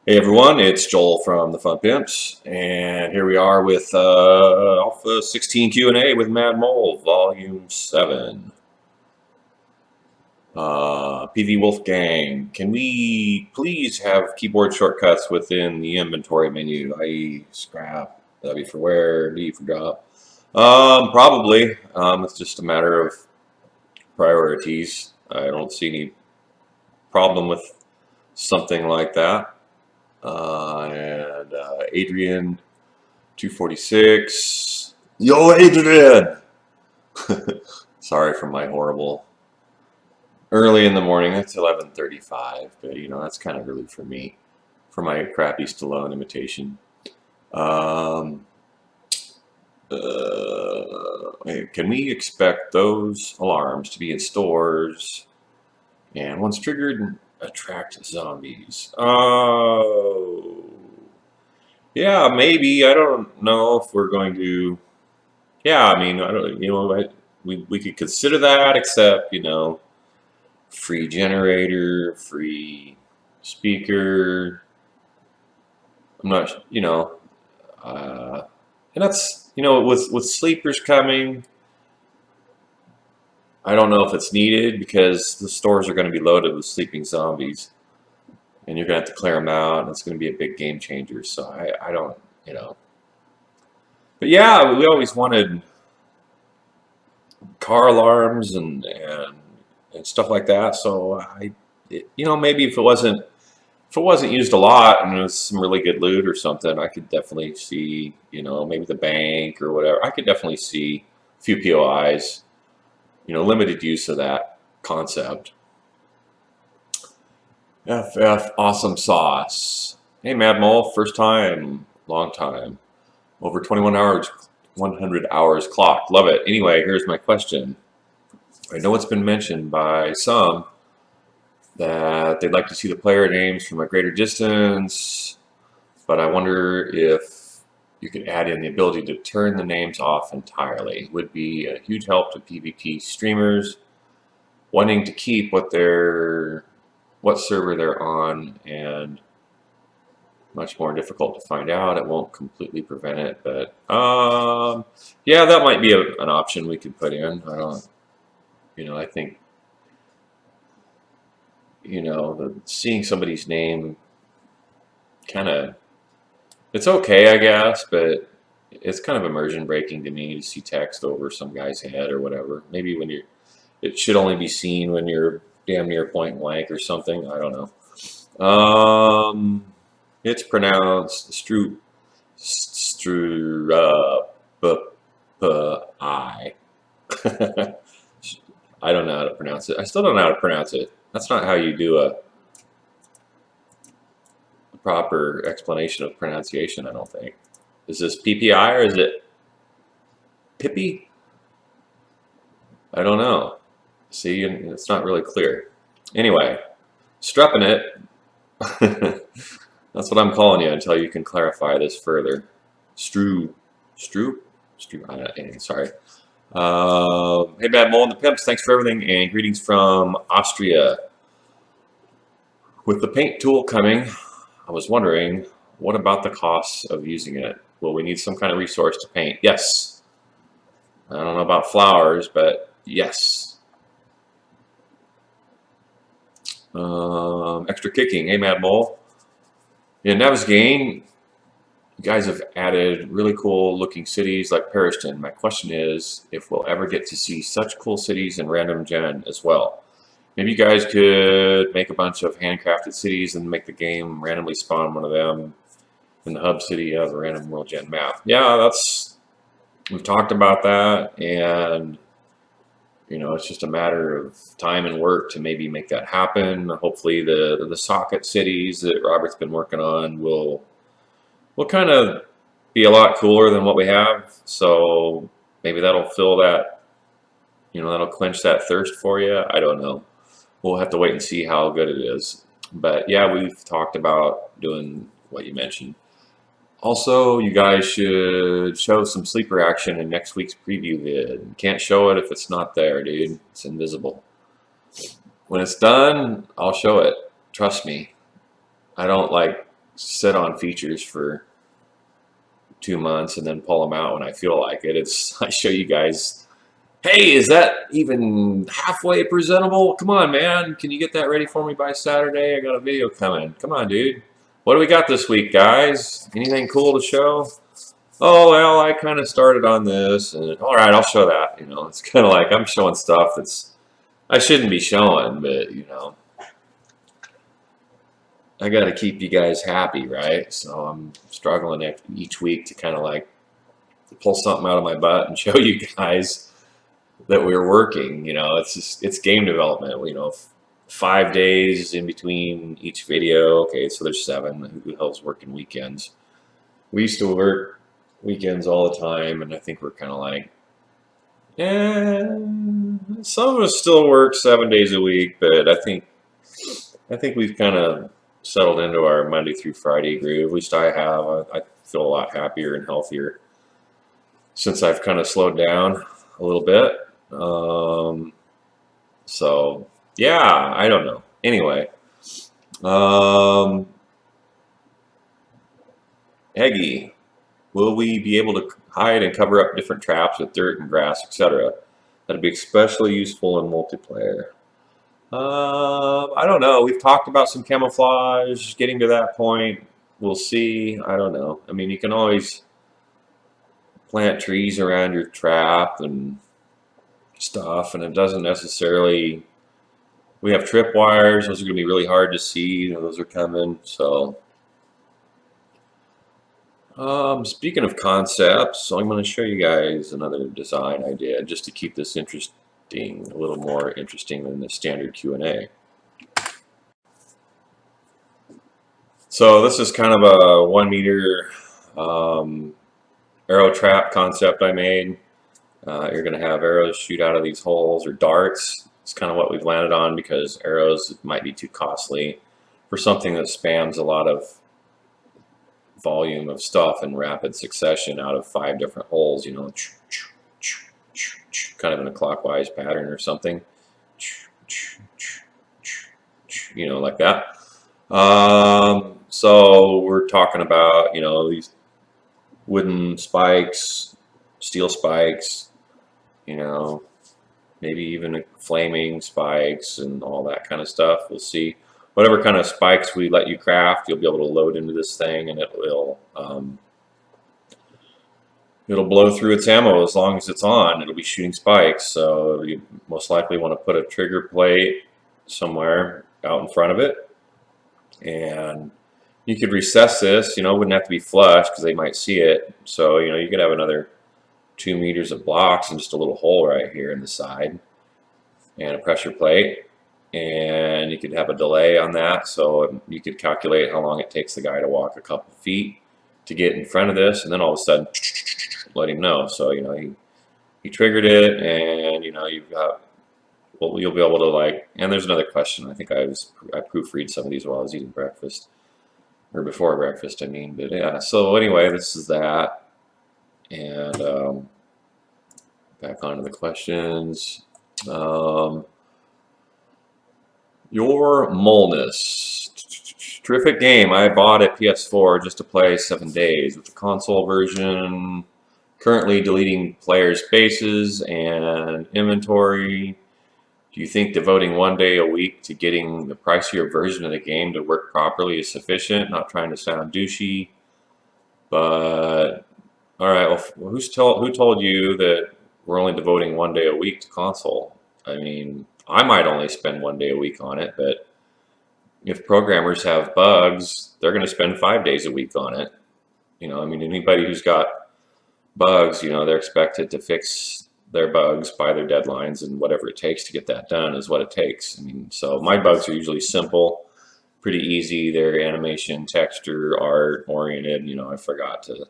Hey everyone, it's Joel from the Fun Pimps, and here we are with Alpha 16 Q&A with Mad Mole, Volume 7. PV Wolfgang, can we please have keyboard shortcuts within the inventory menu, i.e. scrap, W for wear, D for drop? Probably. It's just a matter of priorities. I don't see any problem with something like that. And Adrian 246. Yo, Adrian! Sorry for my horrible early in the morning. It's 11:35, but that's kind of early for me for my crappy Stallone imitation. Can we expect those alarms to be in stores and once triggered attract zombies? Oh. Yeah, maybe. I don't know if we're going to. Yeah, I mean, I don't. We could consider that, except free generator, free speaker. I'm not. And that's with sleepers coming. I don't know if it's needed because the stores are going to be loaded with sleeping zombies, and you're going to have to clear them out, and it's going to be a big game changer. So I don't. But yeah, we always wanted car alarms and stuff like that. So maybe if it wasn't used a lot and it was some really good loot or something, I could definitely see, maybe the bank or whatever. I could definitely see a few POIs, limited use of that concept. FF Awesome Sauce. Hey, Mad Mole, first time, long time. Over 21 hours, 100 hours clocked. Love it. Anyway, here's my question. I know it's been mentioned by some that they'd like to see the player names from a greater distance, but I wonder if you could add in the ability to turn the names off entirely. It would be a huge help to PvP streamers wanting to keep what server they're on, and much more difficult to find out. It won't completely prevent it, but yeah, that might be an option we could put in. I think seeing somebody's name it's okay, I guess, but it's kind of immersion breaking to me to see text over some guy's head or whatever. Maybe it should only be seen when you're damn near point blank or something. I don't know. It's pronounced I. I don't know how to pronounce it. I still don't know how to pronounce it. That's not how you do a proper explanation of pronunciation, I don't think. Is this PPI or is it Pippi? I don't know. See, it's not really clear. Anyway, Strupping it. That's what I'm calling you until you can clarify this further. Strew. Sorry. Hey, Bad Mole and the Pimps. Thanks for everything and greetings from Austria. With the paint tool coming, I was wondering, what about the costs of using it? Will we need some kind of resource to paint? Yes. I don't know about flowers, but yes. Extra kicking. Hey, Mad Mole. In Navisgain, you guys have added really cool looking cities like Pariston. My question is if we'll ever get to see such cool cities in Random Gen as well. Maybe you guys could make a bunch of handcrafted cities and make the game randomly spawn one of them in the hub city of a random world gen map. Yeah, we've talked about that, and it's just a matter of time and work to maybe make that happen. Hopefully the socket cities that Robert's been working on will kind of be a lot cooler than what we have. So maybe that'll fill that, that'll quench that thirst for you. I don't know. We'll have to wait and see how good it is. But yeah, we've talked about doing what you mentioned. Also, you guys should show some sleeper action in next week's preview vid. You can't show it if it's not there, dude. It's invisible. When it's done, I'll show it. Trust me. I don't like sit on features for 2 months and then pull them out when I feel like it. It's I show you guys, hey, is that even halfway presentable? Come on, man. Can you get that ready for me by Saturday? I got a video coming. Come on, dude. What do we got this week, guys? Anything cool to show? Oh, well, I kind of started on this, and all right, I'll show that. It's kind of like I'm showing stuff that's I shouldn't be showing, but I got to keep you guys happy, right? So I'm struggling each week to kind of like pull something out of my butt and show you guys that we're working. It's game development. 5 days in between each video. Okay, so there's 7. Who the hell's working weekends? We used to work weekends all the time, and I think we're kind of like, some of us still work 7 days a week, but I think we've kind of settled into our Monday through Friday groove. At least I have. I feel a lot happier and healthier since I've kind of slowed down a little bit. So yeah, I don't know. Anyway, Eggy, will we be able to hide and cover up different traps with dirt and grass, etc.? That'd be especially useful in multiplayer. I don't know. We've talked about some camouflage, getting to that point. We'll see. I don't know. I mean, you can always plant trees around your trap and stuff, and it doesn't necessarily. We have tripwires. Those are going to be really hard to see. Those are coming. So, speaking of concepts, I'm going to show you guys another design I did just to keep this interesting, a little more interesting than the standard Q&A. So this is kind of a 1 meter arrow trap concept I made. You're going to have arrows shoot out of these holes, or darts. It's kind of what we've landed on because arrows might be too costly for something that spams a lot of volume of stuff in rapid succession out of 5 different holes, kind of in a clockwise pattern or something, like that. So we're talking about, these wooden spikes, steel spikes, maybe even flaming spikes and all that kind of stuff. We'll see. Whatever kind of spikes we let you craft, you'll be able to load into this thing, and it'll blow through its ammo as long as it's on. It'll be shooting spikes, so you most likely want to put a trigger plate somewhere out in front of it, and you could recess this. Wouldn't have to be flush because they might see it. So you could have another 2 meters of blocks and just a little hole right here in the side, and a pressure plate. And you could have a delay on that, so you could calculate how long it takes the guy to walk a couple feet to get in front of this, and then all of a sudden let him know. So he triggered it, and you've got, well, you'll be able to and there's another question. I think I proofread some of these while I was eating breakfast, or before breakfast, I mean. But yeah, so anyway, this is that, and back onto the questions. Your Molnus. Terrific game. I bought it PS4 just to play 7 days. With the console version, currently deleting player spaces and inventory. Do you think devoting 1 day a week to getting the pricier version of the game to work properly is sufficient? Not trying to sound douchey, but all right. Well, who told you that we're only devoting 1 day a week to console? I mean, I might only spend 1 day a week on it, but if programmers have bugs, they're going to spend 5 days a week on it. I mean, anybody who's got bugs, they're expected to fix their bugs by their deadlines, and whatever it takes to get that done is what it takes. I mean, so my bugs are usually simple, pretty easy. They're animation, texture, art oriented. I forgot to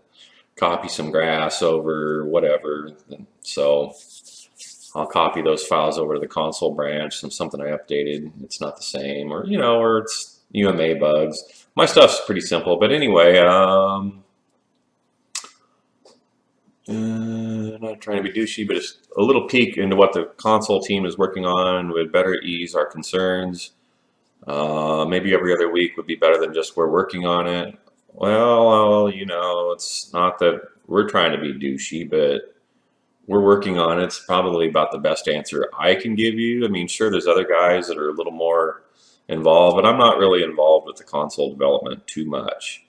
copy some grass over, whatever. So I'll copy those files over to the console branch, and something I updated, it's not the same, or or it's UMA bugs. My stuff's pretty simple, but anyway, not trying to be douchey, but it's a little peek into what the console team is working on would better ease our concerns. Maybe every other week would be better than just we're working on it. Well, it's not that we're trying to be douchey, but we're working on it. It's probably about the best answer I can give you. I mean, sure, there's other guys that are a little more involved, but I'm not really involved with the console development too much.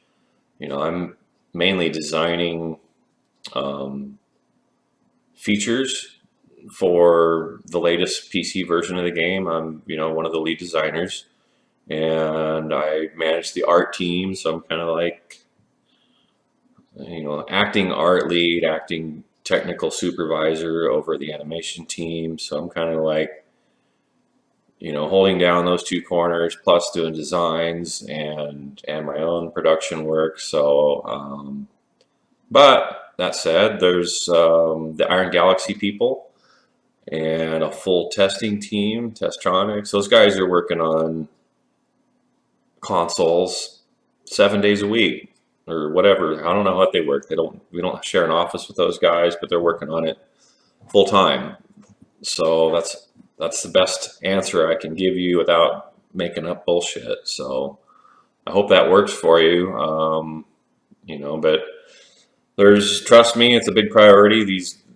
I'm mainly designing um, features for the latest PC version of the game. I'm, one of the lead designers, and I manage the art team. So I'm kind of like, acting art lead, acting technical supervisor over the animation team. So I'm kind of like, holding down those two corners, plus doing designs and my own production work. So, but that said, there's the Iron Galaxy people and a full testing team, Testronics. Those guys are working on consoles 7 days a week or whatever. I don't know what they work. We don't share an office with those guys, but they're working on it full time. So that's the best answer I can give you without making up bullshit. So I hope that works for you. But trust me, it's a big priority.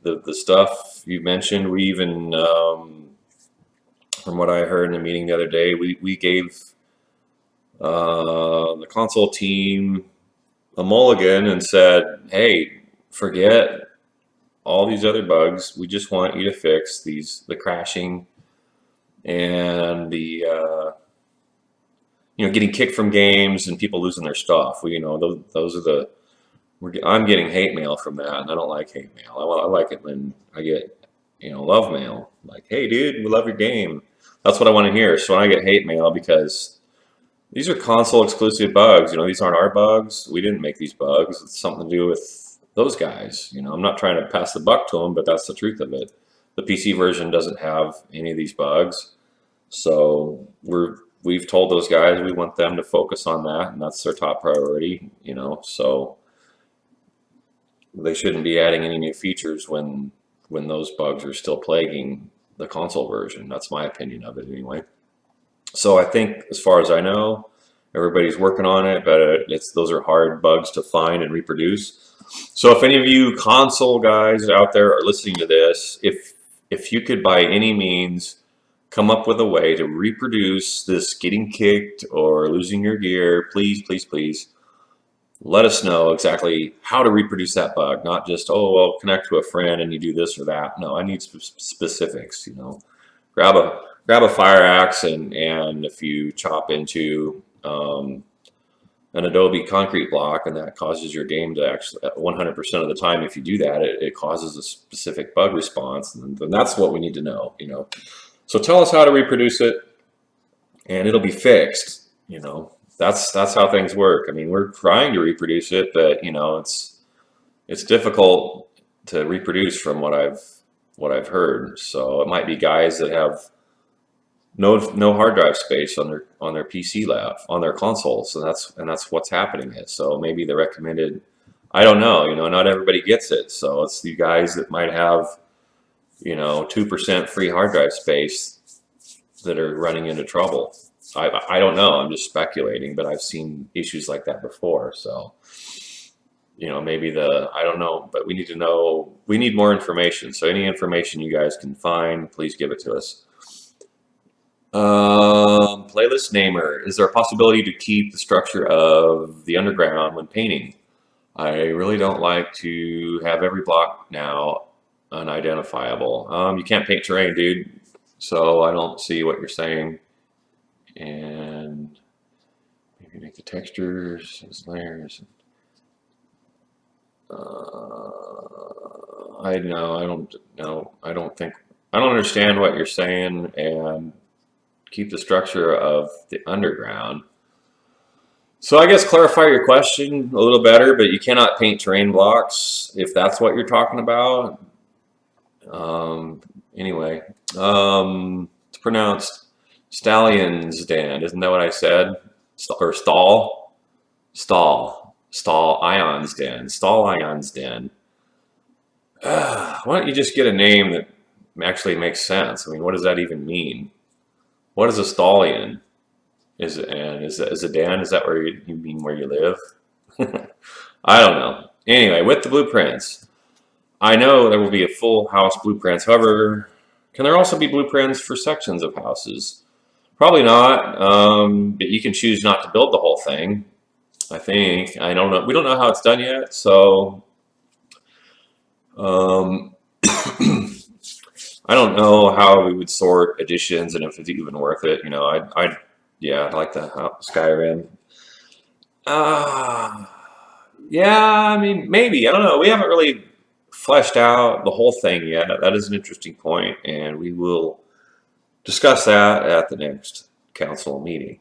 The stuff you mentioned, we even, from what I heard in a meeting the other day, we gave the console team a mulligan and said, hey, forget all these other bugs. We just want you to fix the crashing and the getting kicked from games and people losing their stuff. Those are I'm getting hate mail from that, and I don't like hate mail. I like it when I get love mail, like, hey dude, we love your game. That's what I want to hear. So when I get hate mail, because these are console exclusive bugs. These aren't our bugs. We didn't make these bugs. It's something to do with those guys. I'm not trying to pass the buck to them, but that's the truth of it. The PC version doesn't have any of these bugs. So we've told those guys we want them to focus on that, and that's their top priority, so they shouldn't be adding any new features when those bugs are still plaguing the console version. That's my opinion of it anyway. So I think, as far as I know, everybody's working on it, but those are hard bugs to find and reproduce. So if any of you console guys out there are listening to this, if you could by any means come up with a way to reproduce this getting kicked or losing your gear, please, please, please let us know exactly how to reproduce that bug. Not just, oh, well, connect to a friend and you do this or that. No, I need specifics. Grab a fire axe and if you chop into an Adobe concrete block, and that causes your game to actually, 100% of the time, if you do that, it causes a specific bug response, and that's what we need to know. So tell us how to reproduce it, and it'll be fixed. That's how things work. I mean, we're trying to reproduce it, but it's difficult to reproduce from what I've heard. So it might be guys that have no hard drive space on their PC lab, on their consoles, and that's what's happening. So maybe the recommended, I don't know. Not everybody gets it. So it's the guys that might have 2% free hard drive space that are running into trouble. I don't know. I'm just speculating, but I've seen issues like that before. So maybe I don't know, but we need to know. We need more information. So any information you guys can find, please give it to us. Playlist namer. Is there a possibility to keep the structure of the underground when painting? I really don't like to have every block now unidentifiable. You can't paint terrain, dude. So I don't see what you're saying. And maybe make the textures as layers. I know. I don't know. I don't understand what you're saying. And keep the structure of the underground. So I guess clarify your question a little better, but you cannot paint terrain blocks if that's what you're talking about. Anyway, it's pronounced Stallion's Den. Isn't that what I said? Or Stall? Stall Ion's Den. Stall Ion's Den. Why don't you just get a name that actually makes sense? I mean, what does that even mean? What is a stallion? Is a den? Is that where you mean where you live? I don't know. Anyway, with the blueprints, I know there will be a full house blueprints. However, can there also be blueprints for sections of houses? Probably not, but you can choose not to build the whole thing. I think. I don't know. We don't know how it's done yet, so um, I don't know how we would sort additions and if it's even worth it. Yeah, I like the Skyrim. Uh, yeah, I mean, maybe. I don't know. We haven't really fleshed out the whole thing yet. That is an interesting point, and we will discuss that at the next council meeting.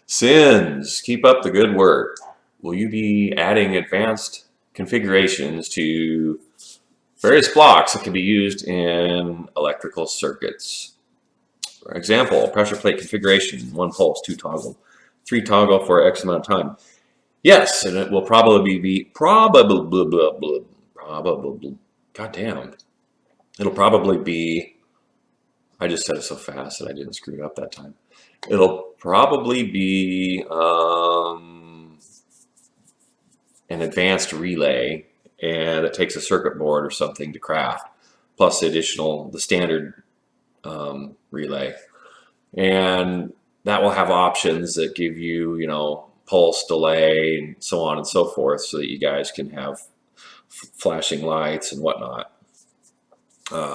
Sins, keep up the good work. Will you be adding advanced configurations to various blocks that can be used in electrical circuits? For example, pressure plate configuration, 1 pulse, 2 toggle, 3 toggle for X amount of time. Yes, and it will probably be goddamn. It'll probably be. I just said it so fast that I didn't screw it up that time. It'll probably be an advanced relay, and it takes a circuit board or something to craft, plus the standard relay, and that will have options that give you, pulse delay and so on and so forth, so that you guys can have flashing lights and whatnot.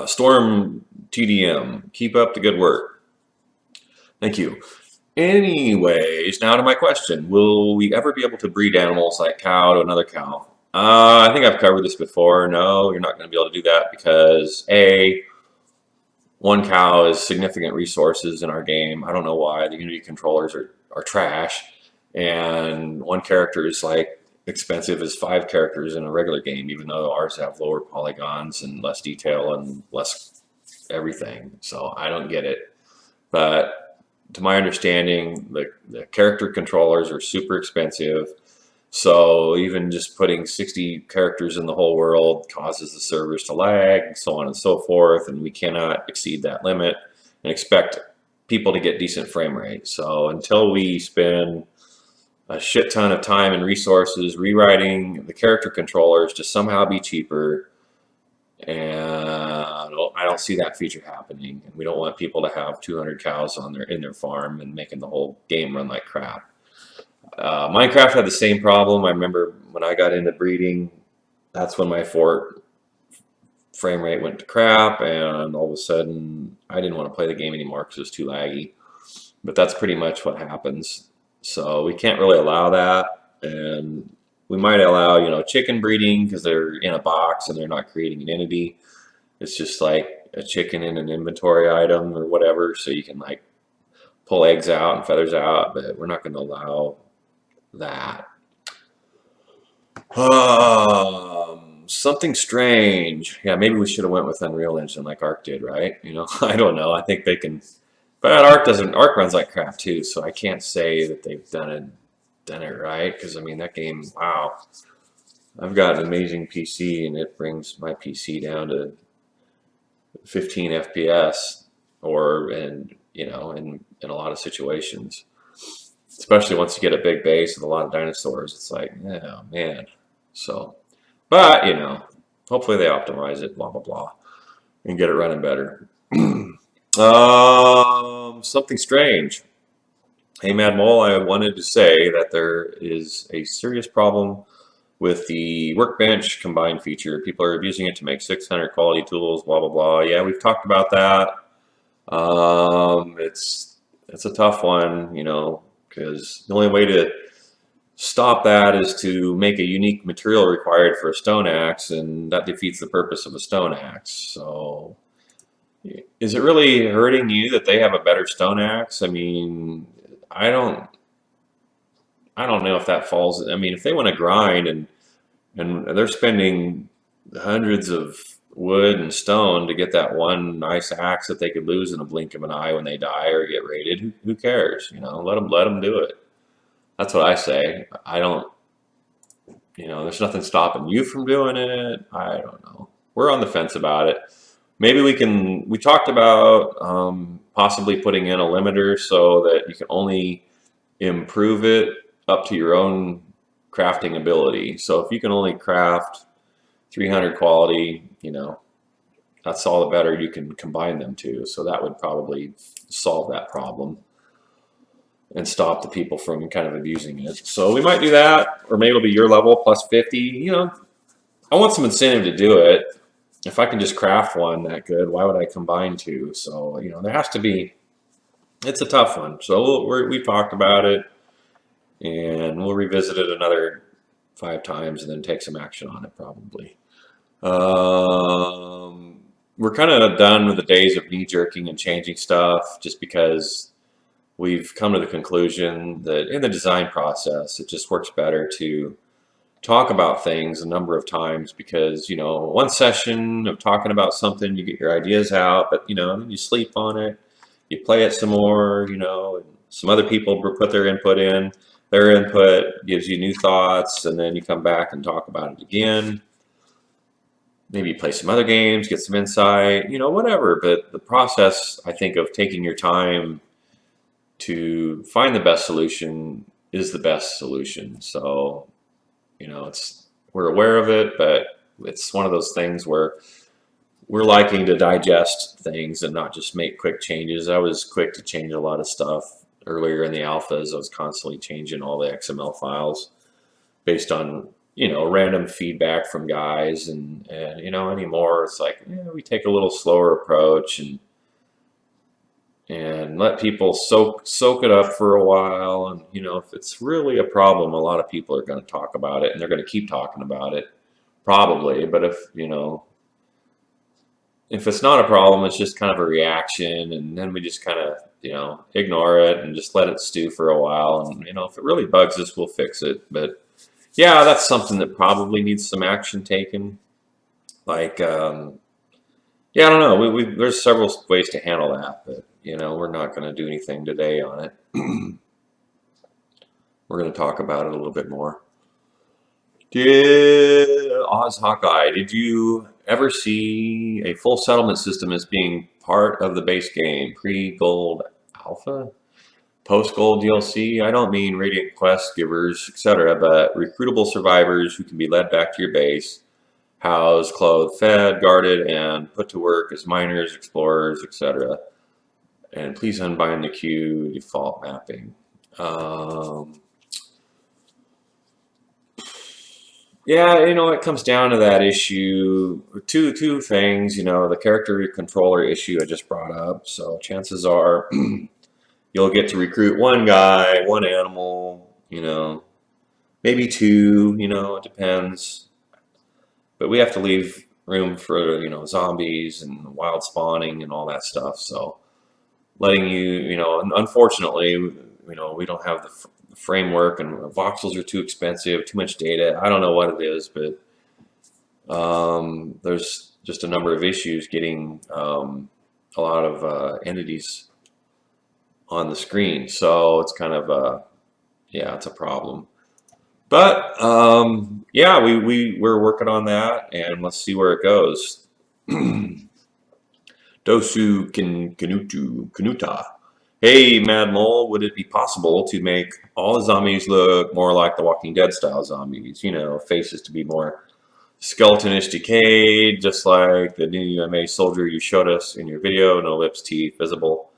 Storm TDM, keep up the good work. Thank you. Anyways, now to my question. Will we ever be able to breed animals like cow to another cow? I think I've covered this before. No, you're not going to be able to do that because one cow is significant resources in our game. I don't know why. The Unity controllers are trash. And one character is like expensive as 5 characters in a regular game, even though ours have lower polygons and less detail and less everything. So I don't get it. But to my understanding, the character controllers are super expensive. So even just putting 60 characters in the whole world causes the servers to lag, and so on and so forth, and we cannot exceed that limit and expect people to get decent frame rate. So until we spend a shit ton of time and resources rewriting the character controllers to somehow be cheaper, and I don't see that feature happening. And we don't want people to have 200 cows in their farm and making the whole game run like crap. Minecraft had the same problem. I remember when I got into breeding, that's when my fort frame rate went to crap, and all of a sudden I didn't want to play the game anymore because it was too laggy. But that's pretty much what happens. So we can't really allow that, and we might allow, chicken breeding because they're in a box and they're not creating an entity. It's just like a chicken in an inventory item or whatever, so you can like pull eggs out and feathers out, but we're not going to allow that. Something strange. Yeah, maybe we should have went with Unreal Engine like Arc did, right? I don't know. I think they can, but Arc doesn't. Arc runs like crap too, so I can't say that they've done it right. Because I mean, that game. Wow, I've got an amazing PC, and it brings my PC down to 15 FPS, in a lot of situations. Especially once you get a big base with a lot of dinosaurs, it's like, oh man. So, but hopefully they optimize it, blah blah blah, and get it running better. Something strange. Hey Mad Mole, I wanted to say that there is a serious problem with the workbench combined feature. People are abusing it to make 600 quality tools, blah blah blah. Yeah, we've talked about that. It's a tough one, because the only way to stop that is to make a unique material required for a stone axe, and that defeats the purpose of a stone axe. So, is it really hurting you that they have a better stone axe? I mean, I don't, I don't know if that falls. I mean, if they want to grind and they're spending hundreds of wood and stone to get that one nice axe that they could lose in a blink of an eye when they die or get raided, who cares? Let them do it. That's what I say. I don't, there's nothing stopping you from doing it. I don't know. We're on the fence about it. Maybe we talked about possibly putting in a limiter so that you can only improve it up to your own crafting ability. So if you can only craft 300 quality, that's all the better you can combine them to. So that would probably solve that problem and stop the people from kind of abusing it. So we might do that, or maybe it'll be your level plus 50. I want some incentive to do it. If I can just craft one that good, why would I combine two? So, there has to be, it's a tough one. So we've talked about it, and we'll revisit it another 5 times and then take some action on it probably. We're kind of done with the days of knee jerking and changing stuff, just because we've come to the conclusion that in the design process, it just works better to talk about things a number of times, because one session of talking about something, you get your ideas out, but you sleep on it, you play it some more, and some other people put their input in. Their input gives you new thoughts, and then you come back and talk about it again. Maybe you play some other games, get some insight, whatever. But the process, I think, of taking your time to find the best solution is the best solution. So, we're aware of it, but it's one of those things where we're liking to digest things and not just make quick changes. I was quick to change a lot of stuff earlier in the alphas. I was constantly changing all the XML files based on random feedback from guys, and anymore it's like, we take a little slower approach and let people soak it up for a while. And if it's really a problem, a lot of people are going to talk about it, and they're going to keep talking about it probably. But if it's not a problem, it's just kind of a reaction, and then we just kind of ignore it and just let it stew for a while. And if it really bugs us, we'll fix it. But yeah, that's something that probably needs some action taken. Like, yeah, I don't know. There's several ways to handle that, but we're not going to do anything today on it. We're going to talk about it a little bit more. Oz Hawkeye, did you ever see a full settlement system as being part of the base game, pre-gold alpha? Post-gold DLC? I don't mean Radiant Quest givers, etc., but recruitable survivors who can be led back to your base, housed, clothed, fed, guarded, and put to work as miners, explorers, etc. And please unbind the queue default mapping. Yeah, it comes down to that issue. Two things, the character controller issue I just brought up. So chances are you'll get to recruit one guy, one animal, maybe two, it depends. But we have to leave room for, zombies and wild spawning and all that stuff. So letting you, unfortunately, we don't have the framework, and voxels are too expensive, too much data. I don't know what it is, but there's just a number of issues getting a lot of entities on the screen. So it's kind of yeah, it's a problem. But yeah, we're working on that, and let's see where it goes. Dosu Kanuta. Hey, Mad Mole, would it be possible to make all the zombies look more like the Walking Dead style zombies? Faces to be more skeletonish, decayed, just like the new UMA soldier you showed us in your video. No lips, teeth visible.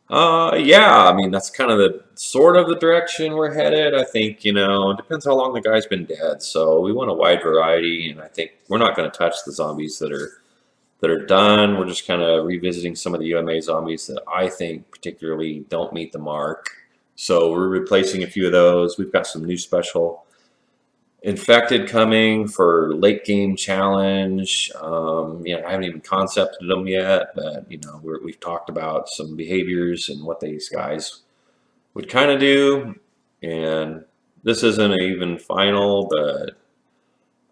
Yeah, I mean, that's kind of the sort of the direction we're headed. I think, it depends how long the guy's been dead. So we want a wide variety, and I think we're not going to touch the zombies that are done. We're just kind of revisiting some of the UMA zombies that I think particularly don't meet the mark. So we're replacing a few of those. We've got some new special infected coming for late game challenge. I haven't even concepted them yet, but we've talked about some behaviors and what these guys would kind of do. And this isn't even final, but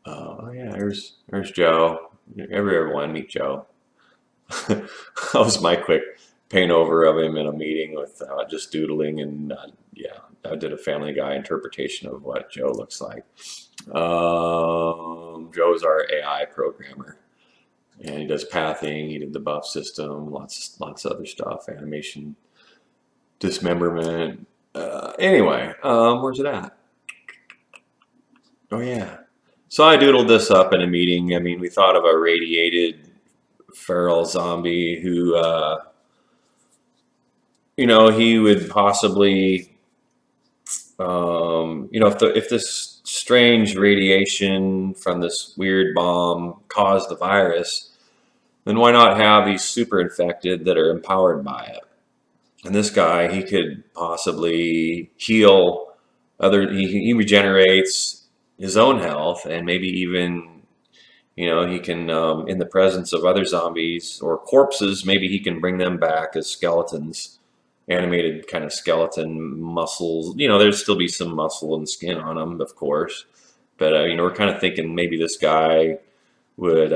oh yeah, there's Joe. Everyone meet Joe. That was my quick paint over of him in a meeting with just doodling, and yeah, I did a Family Guy interpretation of what Joe looks like. Joe's our AI programmer, and he does pathing. He did the buff system, lots of other stuff, animation, dismemberment. Anyway, where's it at? Oh yeah. So I doodled this up in a meeting. I mean, we thought of a radiated feral zombie who, he would possibly, if this strange radiation from this weird bomb caused the virus, then why not have these super infected that are empowered by it? And this guy, he could possibly heal he regenerates his own health, and maybe even, he can, in the presence of other zombies or corpses, maybe he can bring them back as skeletons, animated kind of skeleton muscles. There'd still be some muscle and skin on them, of course. But, we're kind of thinking maybe this guy would,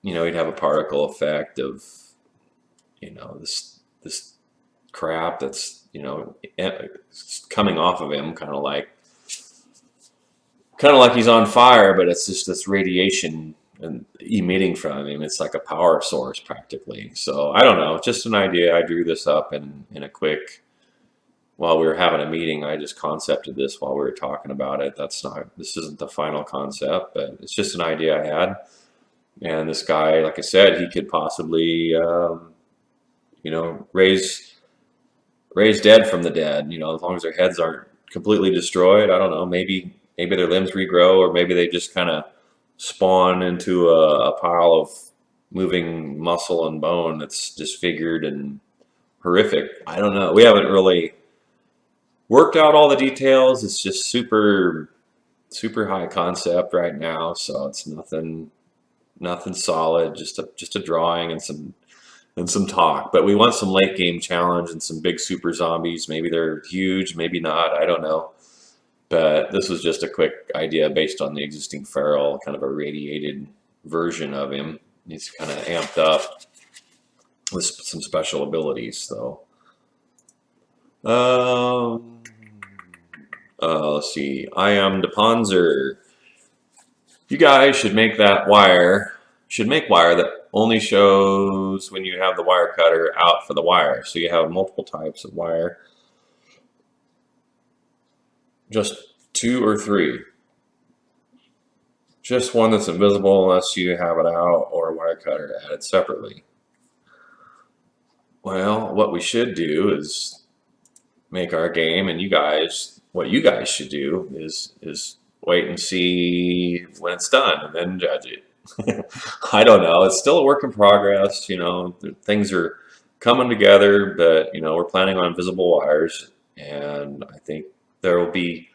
he'd have a particle effect of, this crap that's, coming off of him, kind of like he's on fire, but it's just this radiation and emitting from him. It's like a power source practically. So I don't know, just an idea. I drew this up in a quick, while we were having a meeting. I just concepted this while we were talking about it. This isn't the final concept, but it's just an idea I had. And this guy, like I said, he could possibly, raise dead from the dead, as long as their heads aren't completely destroyed. I don't know, maybe their limbs regrow, or maybe they just kind of spawn into a pile of moving muscle and bone that's disfigured and horrific. I don't know. We haven't really worked out all the details. It's just super super high concept right now, so it's nothing solid, just a drawing and some talk. But we want some late game challenge and some big super zombies. Maybe they're huge, maybe not. I don't know. But this was just a quick idea based on the existing feral, kind of a radiated version of him. He's kind of amped up with some special abilities, though. Let's see. I am DePonzer. You guys should make wire that only shows when you have the wire cutter out for the wire. So you have multiple types of wire. Just 2 or 3. Just one that's invisible unless you have it out, or a wire cutter added separately. Well, what we should do is make our game, and what you guys should do is wait and see when it's done and then judge it. I don't know. It's still a work in progress. Things are coming together, but we're planning on visible wires, and I think there will be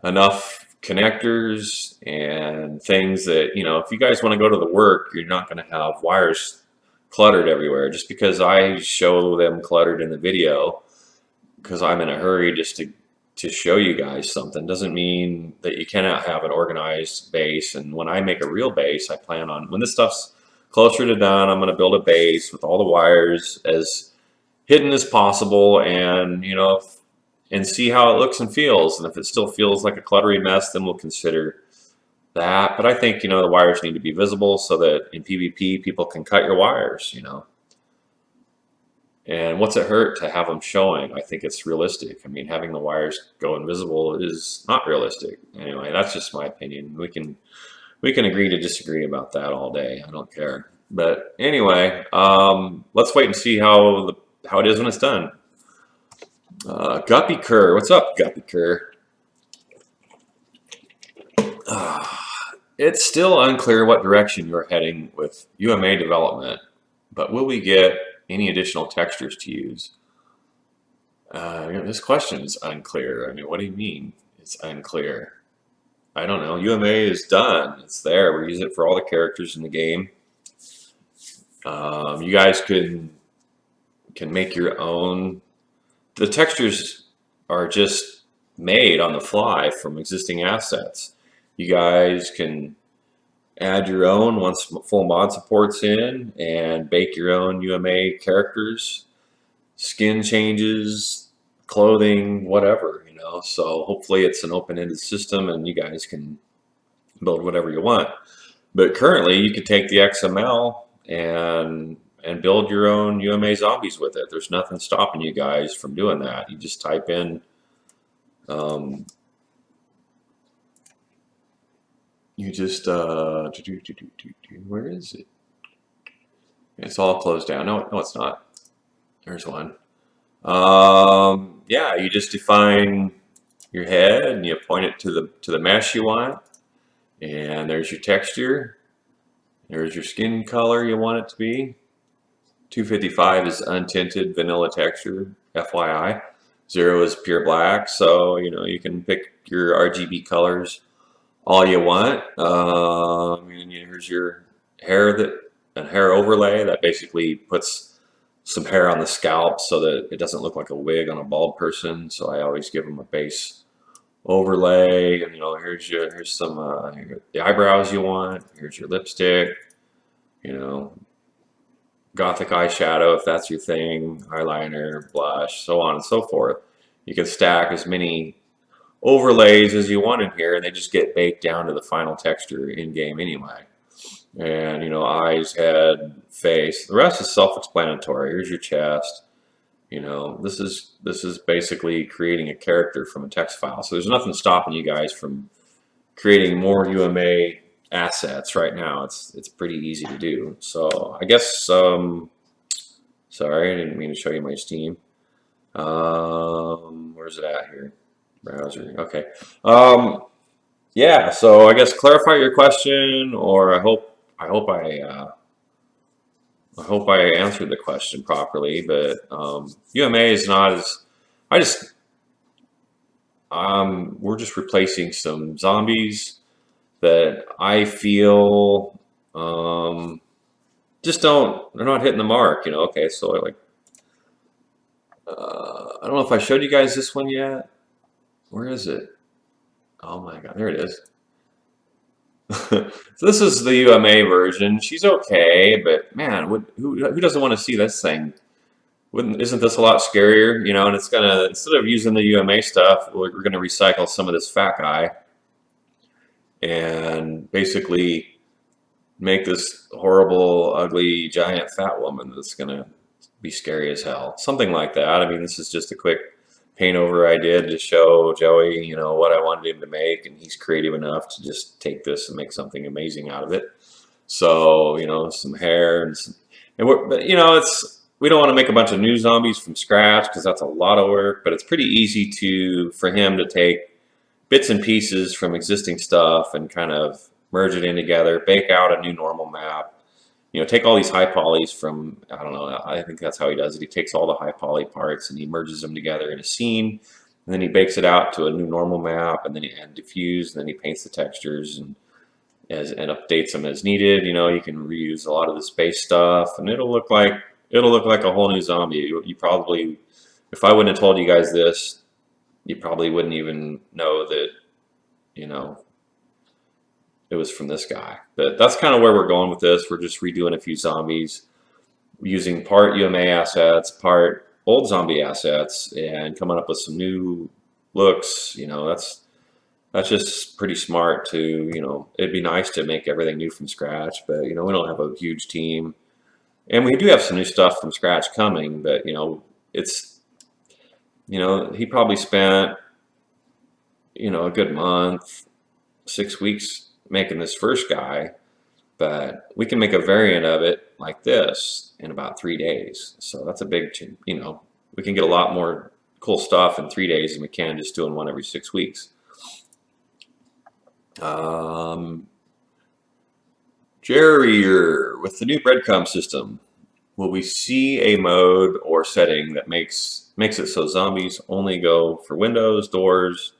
enough connectors and things that, if you guys want to go to the work, you're not going to have wires cluttered everywhere. Just because I show them cluttered in the video because I'm in a hurry just to show you guys something, doesn't mean that you cannot have an organized base. And when I make a real base, I plan on, when this stuff's closer to done, I'm going to build a base with all the wires as hidden as possible, and see how it looks and feels. And if it still feels like a cluttery mess, then we'll consider that. But I think, the wires need to be visible so that in PvP, people can cut your wires. And what's it hurt to have them showing? I think it's realistic. I mean, having the wires go invisible is not realistic. Anyway, that's just my opinion. We can agree to disagree about that all day. I don't care. But anyway, let's wait and see how it is when it's done. Guppy Kerr, what's up, Guppy Kerr? It's still unclear what direction you're heading with UMA development, but will we get any additional textures to use? This question is unclear. I mean, what do you mean it's unclear? I don't know. UMA is done. It's there. We use it for all the characters in the game. You guys can make your own. The textures are just made on the fly from existing assets. You guys can add your own once full mod support's in, and bake your own UMA characters, skin changes, clothing, whatever. So hopefully it's an open-ended system and you guys can build whatever you want. But currently you could take the XML and build your own UMA zombies with it. There's nothing stopping you guys from doing that. You just type in you just where is it? It's all closed down. No, no, it's not. There's one. Yeah, you just define your head and you point it to the mesh you want, and there's your texture. There's your skin color you want it to be. 255 is untinted vanilla texture, FYI. 0 is pure black, so you can pick your RGB colors all you want. And here's your hair overlay that basically puts some hair on the scalp so that it doesn't look like a wig on a bald person. So I always give them a base overlay, and here's some the eyebrows you want. Here's your lipstick, you know, gothic eyeshadow if that's your thing, eyeliner, blush, so on and so forth. You can stack as many overlays as you want in here, and they just get baked down to the final texture in game anyway. And eyes, head, face. The rest is self-explanatory. Here's your chest. This is basically creating a character from a text file. So there's nothing stopping you guys from creating more UMA assets right now. It's pretty easy to do. So I guess sorry, I didn't mean to show you my Steam. Where's it at here? Browser. Okay. Yeah. So I guess clarify your question, or I hope I answered the question properly. But UMA is not as I just we're just replacing some zombies that I feel just they're not hitting the mark. Okay, so I don't know if I showed you guys this one yet. Where is it? Oh my God, there it is. So this is the UMA version. She's okay, but man, who doesn't want to see this thing? Isn't this a lot scarier? And it's gonna, instead of using the UMA stuff, we're gonna recycle some of this fat guy and basically make this horrible, ugly, giant fat woman that's gonna be scary as hell. Something like that. I mean, this is just a quick paint over I did to show Joey, what I wanted him to make, and he's creative enough to just take this and make something amazing out of it. So, some hair but we don't want to make a bunch of new zombies from scratch because that's a lot of work, but it's pretty easy for him to take bits and pieces from existing stuff and kind of merge it in together, bake out a new normal map. Take all these high polys from, I don't know, I think that's how he does it. He takes all the high poly parts and he merges them together in a scene, and then he bakes it out to a new normal map, and then he diffuse, and then he paints the textures and updates them as needed. You can reuse a lot of the space stuff, and it'll look like a whole new zombie. You probably, if I wouldn't have told you guys this, you probably wouldn't even know that, it was from this guy. But that's kind of where we're going with this. We're just redoing a few zombies using part UMA assets, part old zombie assets, and coming up with some new looks. That's just pretty smart to, it'd be nice to make everything new from scratch, but we don't have a huge team. And we do have some new stuff from scratch coming, but it's he probably spent a good month, 6 weeks making this first guy, but we can make a variant of it like this in about 3 days. So that's a big, we can get a lot more cool stuff in 3 days than we can just doing one every 6 weeks. Jerry, with the new breadcrumb system, will we see a mode or setting that makes it so zombies only go for windows, doors,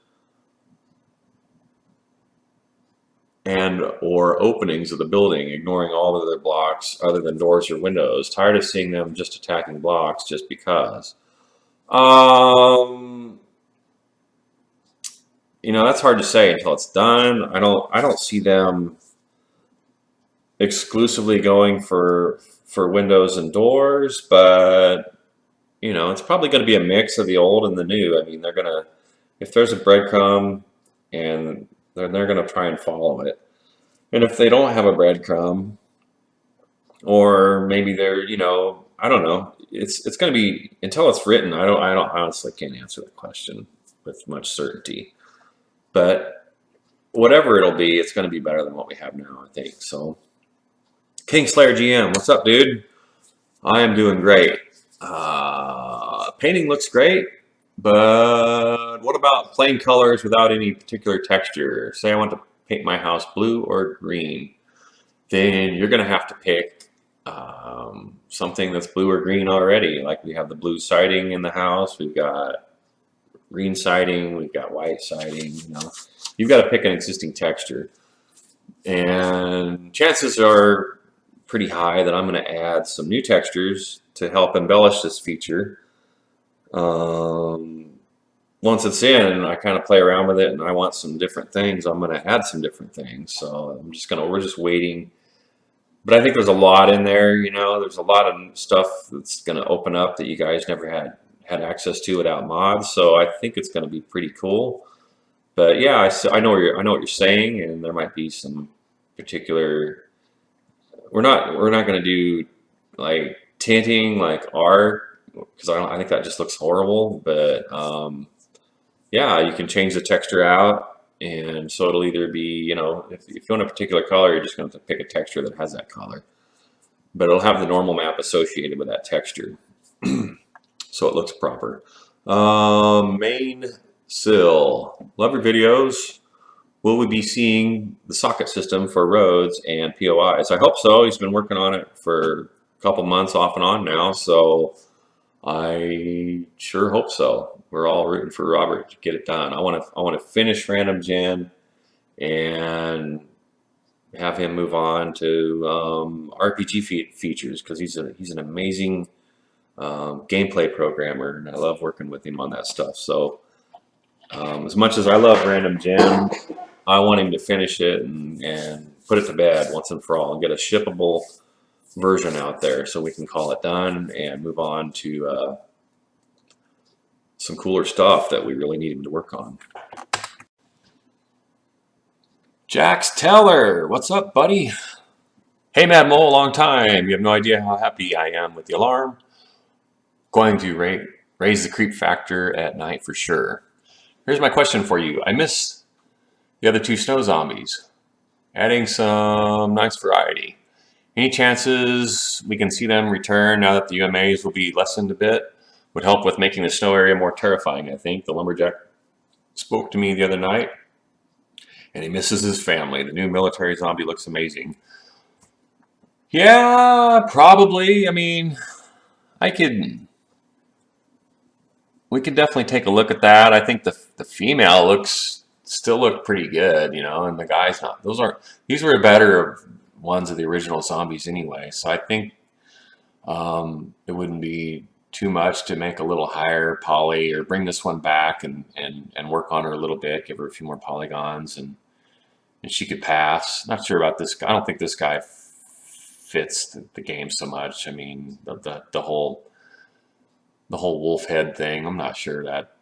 and or openings of the building, ignoring all of their blocks other than doors or windows? Tired of seeing them just attacking blocks just because. That's hard to say until it's done. I don't see them exclusively going for windows and doors, but it's probably going to be a mix of the old and the new. I mean, they're gonna, if there's a breadcrumb, and they're gonna try and follow it. And if they don't have a breadcrumb, or maybe they're, I don't know. It's going to be, until it's written. I honestly can't answer that question with much certainty. But whatever it'll be, it's going to be better than what we have now, I think. So, Kingslayer GM, what's up, dude? I am doing great. Painting looks great, but what about plain colors without any particular texture? Say I want to paint my house blue or green, then you're going to have to pick something that's blue or green already. Like we have the blue siding in the house, we've got green siding, we've got white siding. You know, you've got to pick an existing texture, and chances are pretty high that I'm going to add some new textures to help embellish this feature. Once it's in, I kind of play around with it, and I want some different things. I'm going to add some different things. So we're just waiting. But I think there's a lot in there. You know, there's a lot of stuff that's going to open up that you guys never had access to without mods. So I think it's going to be pretty cool. But yeah, I know what you're saying, and there might be some particular. We're not going to do like tinting like art, because I think that just looks horrible. But yeah, you can change the texture out, and so it'll either be, you know, if you want a particular color, you're just going to have to pick a texture that has that color, but it'll have the normal map associated with that texture, so it looks proper. Main sill, love your videos. Will we be seeing the socket system for roads and POIs? I hope so. He's been working on it for a couple months off and on now, so I sure hope so. We're all rooting for Robert to get it done. I want to finish Random Gen and have him move on to RPG features, because he's an amazing gameplay programmer, and I love working with him on that stuff. So as much as I love Random Gen, I want him to finish it and put it to bed once and for all, and get a shippable version out there so we can call it done and move on to some cooler stuff that we really need him to work on. Jax Teller, what's up, buddy? Hey, Mad Mole, long time. You have no idea how happy I am with the alarm. Going to raise the creep factor at night for sure. Here's my question for you. I miss the other two snow zombies. Adding some nice variety. Any chances we can see them return now that the UMAs will be lessened a bit? Would help with making the snow area more terrifying, I think. The lumberjack spoke to me the other night, and he misses his family. The new military zombie looks amazing. Yeah, probably. I mean, we could definitely take a look at that. I think the female still look pretty good, you know, and the guy's not. These were better ones of the original zombies anyway. So I think it wouldn't be too much to make a little higher poly, or bring this one back and work on her a little bit, give her a few more polygons, and she could pass. Not sure about this guy. I don't think this guy fits the game so much. I mean, the whole wolf head thing, I'm not sure that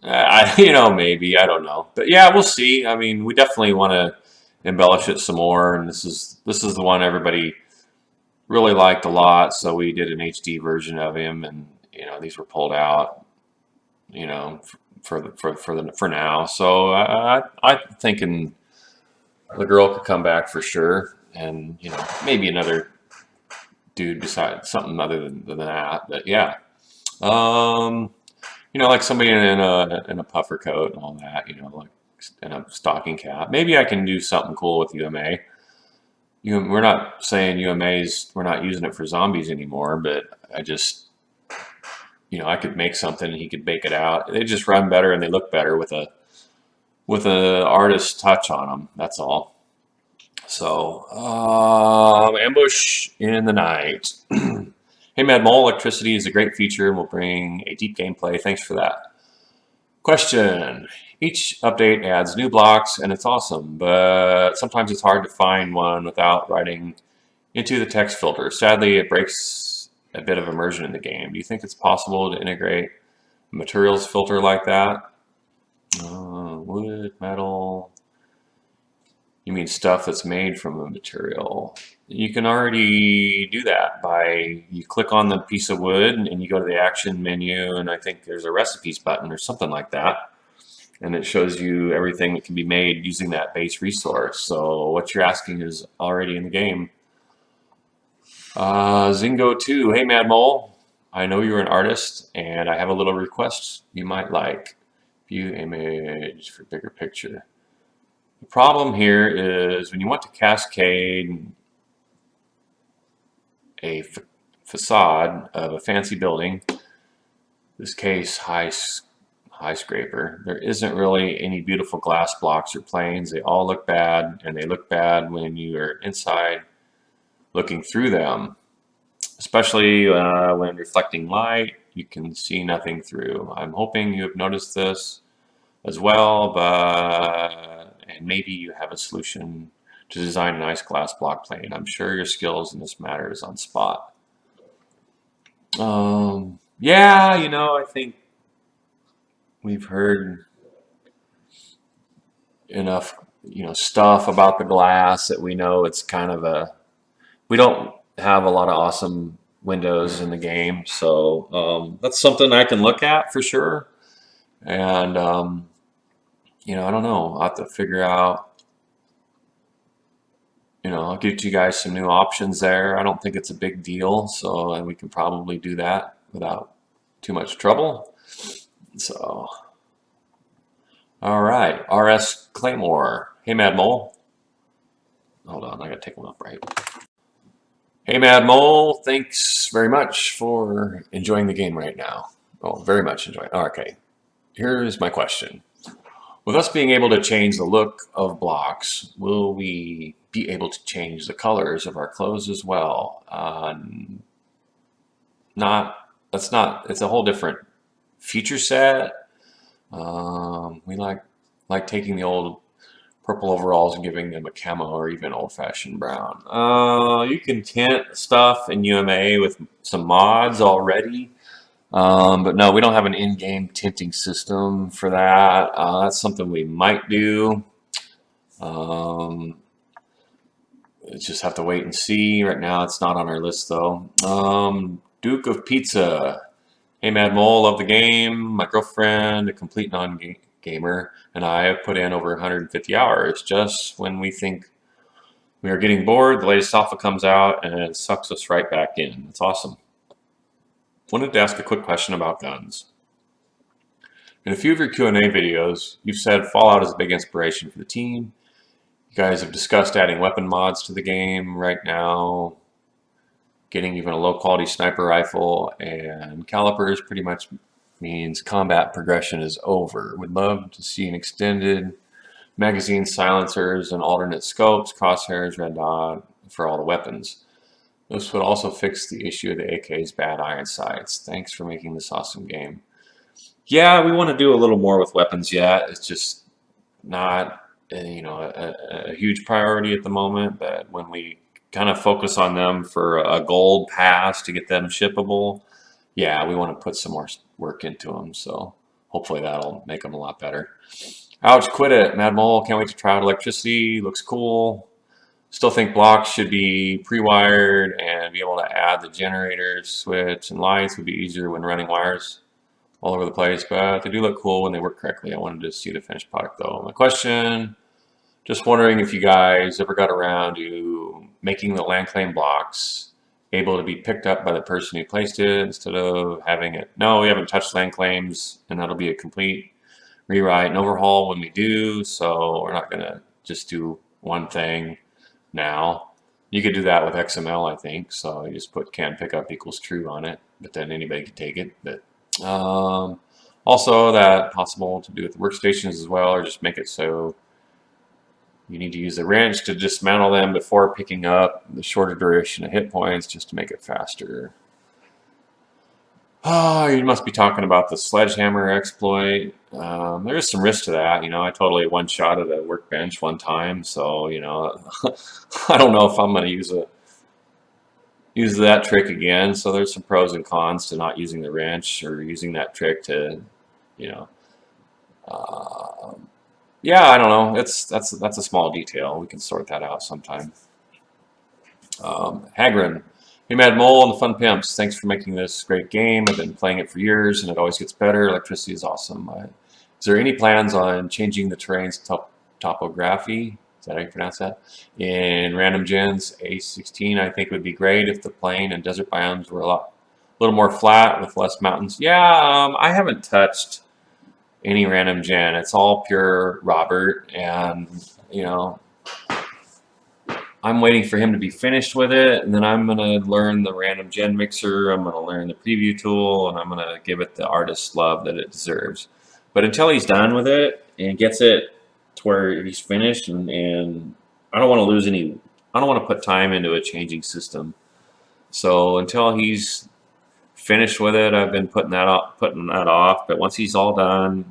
maybe, I don't know, but yeah, we'll see. I mean, we definitely want to embellish it some more, and this is the one everybody really liked a lot, so we did an HD version of him, and these were pulled out, for now. So I'm thinking the girl could come back for sure, and maybe another dude besides, something other than that. But yeah, like somebody in a puffer coat and all that, like in a stocking cap. Maybe I can do something cool with UMA. We're not saying UMAs, we're not using it for zombies anymore, but I just, I could make something and he could bake it out. They just run better and they look better with a artist's touch on them. That's all. So, ambush in the night. Hey, Mad Mole, electricity is a great feature and will bring a deep gameplay. Thanks for that. Question. Each update adds new blocks and it's awesome, but sometimes it's hard to find one without writing into the text filter. Sadly, it breaks a bit of immersion in the game. Do you think it's possible to integrate a materials filter like that? Wood, metal. You mean stuff that's made from a material? You can already do that you click on the piece of wood and you go to the action menu, and I think there's a recipes button or something like that. and it shows you everything that can be made using that base resource. So what you're asking is already in the game. Zingo 2, hey Mad Mole, I know you're an artist, and I have a little request you might like. View image for bigger picture. The problem here is when you want to cascade a facade of a fancy building, this case high scraper, there isn't really any beautiful glass blocks or planes. They all look bad, and they look bad when you are inside looking through them, especially when reflecting light. You can see nothing through. I'm hoping you have noticed this as well, and maybe you have a solution to design a nice glass block plane. I'm sure your skills in this matter is on spot. Yeah, I think we've heard enough, stuff about the glass that we know it's kind of we don't have a lot of awesome windows in the game, so that's something I can look at for sure. And I don't know. I'll have to figure out. I'll give you guys some new options there. I don't think it's a big deal, so we can probably do that without too much trouble. So, all right, RS Claymore. Hey, Mad Mole. Hold on, I gotta take them up right. Hey, Mad Mole. Thanks very much for enjoying the game right now. Oh, very much enjoying. Okay, here's my question. With us being able to change the look of blocks, will we be able to change the colors of our clothes as well? It's a whole different feature set. We like taking the old purple overalls and giving them a camo or even old-fashioned brown. You can tint stuff in UMA with some mods already. But no, we don't have an in-game tinting system for that. That's something we might do. Just have to wait and see. Right now, it's not on our list, though. Duke of Pizza. Hey, Mad Mole, love the game. My girlfriend, a complete non-gamer, and I have put in over 150 hours. Just when we think we are getting bored, the latest alpha comes out, and it sucks us right back in. It's awesome. Wanted to ask a quick question about guns. In a few of your Q&A videos, you've said Fallout is a big inspiration for the team. You guys have discussed adding weapon mods to the game right now, getting even a low-quality sniper rifle, and calipers pretty much means combat progression is over. Would love to see an extended magazine, silencers, and alternate scopes, crosshairs, red dot for all the weapons. This would also fix the issue of the AK's bad iron sights. Thanks for making this awesome game. Yeah, we want to do a little more with weapons yet. It's just not, a huge priority at the moment. But when we kind of focus on them for a gold pass to get them shippable, yeah, we want to put some more work into them. So hopefully that'll make them a lot better. Ouch, quit it. Mad Mole, can't wait to try out electricity. Looks cool. Still think blocks should be pre-wired and be able to add the generator, switch, and lights would be easier when running wires all over the place, but they do look cool when they work correctly. I wanted to see the finished product though. My question, just wondering if you guys ever got around to making the land claim blocks able to be picked up by the person who placed it instead of having it. No, we haven't touched land claims, and that'll be a complete rewrite and overhaul when we do, so we're not gonna just do one thing now. You could do that with XML, I think. So you just put can pickup equals true on it, but then anybody could take it. But also that possible to do with the workstations as well, or just make it so you need to use the wrench to dismantle them before picking up the shorter duration of hit points just to make it faster. Oh, you must be talking about the sledgehammer exploit. There is some risk to that. I totally one-shotted a workbench one time, so I don't know if I'm going to use that trick again. So there's some pros and cons to not using the wrench or using that trick to, yeah, I don't know. That's a small detail. We can sort that out sometime. Hagrin. Hey, Mad Mole and the Fun Pimps. Thanks for making this great game. I've been playing it for years, and it always gets better. Electricity is awesome. Is there any plans on changing the terrain's topography? Is that how you pronounce that? In Random Gens A16, I think would be great if the plain and desert biomes were a little more flat with less mountains. Yeah, I haven't touched any Random Gen. It's all pure Robert, and you know, I'm waiting for him to be finished with it, and then I'm gonna learn the Random Gen mixer. I'm gonna learn the preview tool, and I'm gonna give it the artist love that it deserves. But until he's done with it and gets it to where he's finished, and I don't want to lose any. I don't want to put time into a changing system. So until he's finished with it, I've been putting that off. But once he's all done,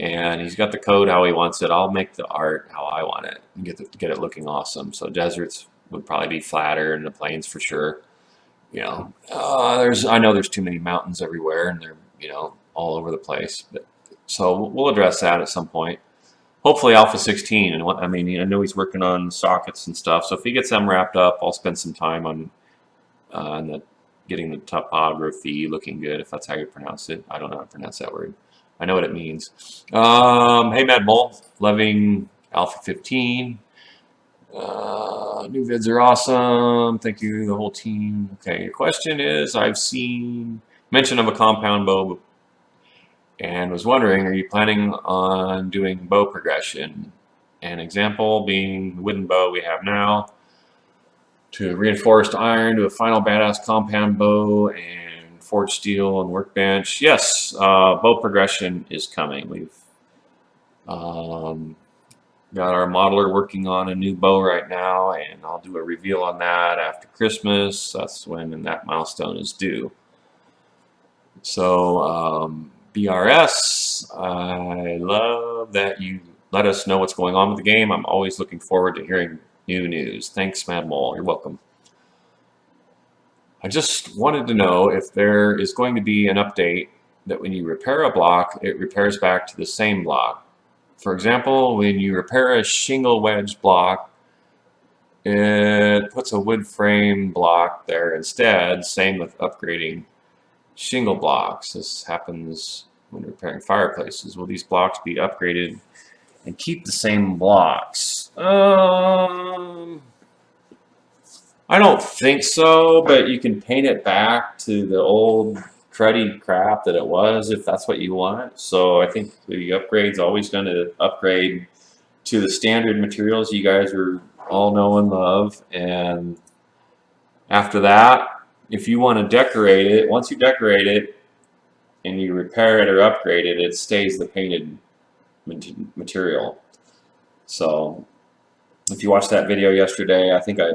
and he's got the code how he wants it, I'll make the art how I want it and get it looking awesome. So deserts would probably be flatter, and the plains for sure. I know there's too many mountains everywhere, and they're all over the place. But so we'll address that at some point. Hopefully Alpha 16, and I mean, I know he's working on sockets and stuff. So if he gets them wrapped up, I'll spend some time on getting the topography looking good, if that's how you pronounce it. I don't know how to pronounce that word. I know what it means. Hey, Mad Bull, loving Alpha 15. New vids are awesome. Thank you, the whole team. Okay, your question is, I've seen mention of a compound bow and was wondering, are you planning on doing bow progression? An example being the wooden bow we have now, to reinforced iron to a final badass compound bow and forged steel and workbench. Yes, bow progression is coming. We've got our modeler working on a new bow right now, and I'll do a reveal on that after Christmas. That's when that milestone is due. So BRS, I love that you let us know what's going on with the game. I'm always looking forward to hearing new news. Thanks, Mad Mole. You're welcome. I just wanted to know if there is going to be an update that when you repair a block, it repairs back to the same block. For example, when you repair a shingle wedge block, it puts a wood frame block there instead. Same with upgrading shingle blocks. This happens when repairing fireplaces. Will these blocks be upgraded and keep the same blocks? I don't think so, but you can paint it back to the old cruddy crap that it was if that's what you want. So I think the upgrade's always going to upgrade to the standard materials you guys are all know and love. And after that, if you want to decorate it, once you decorate it and you repair it or upgrade it, it stays the painted material. So if you watched that video yesterday, I think I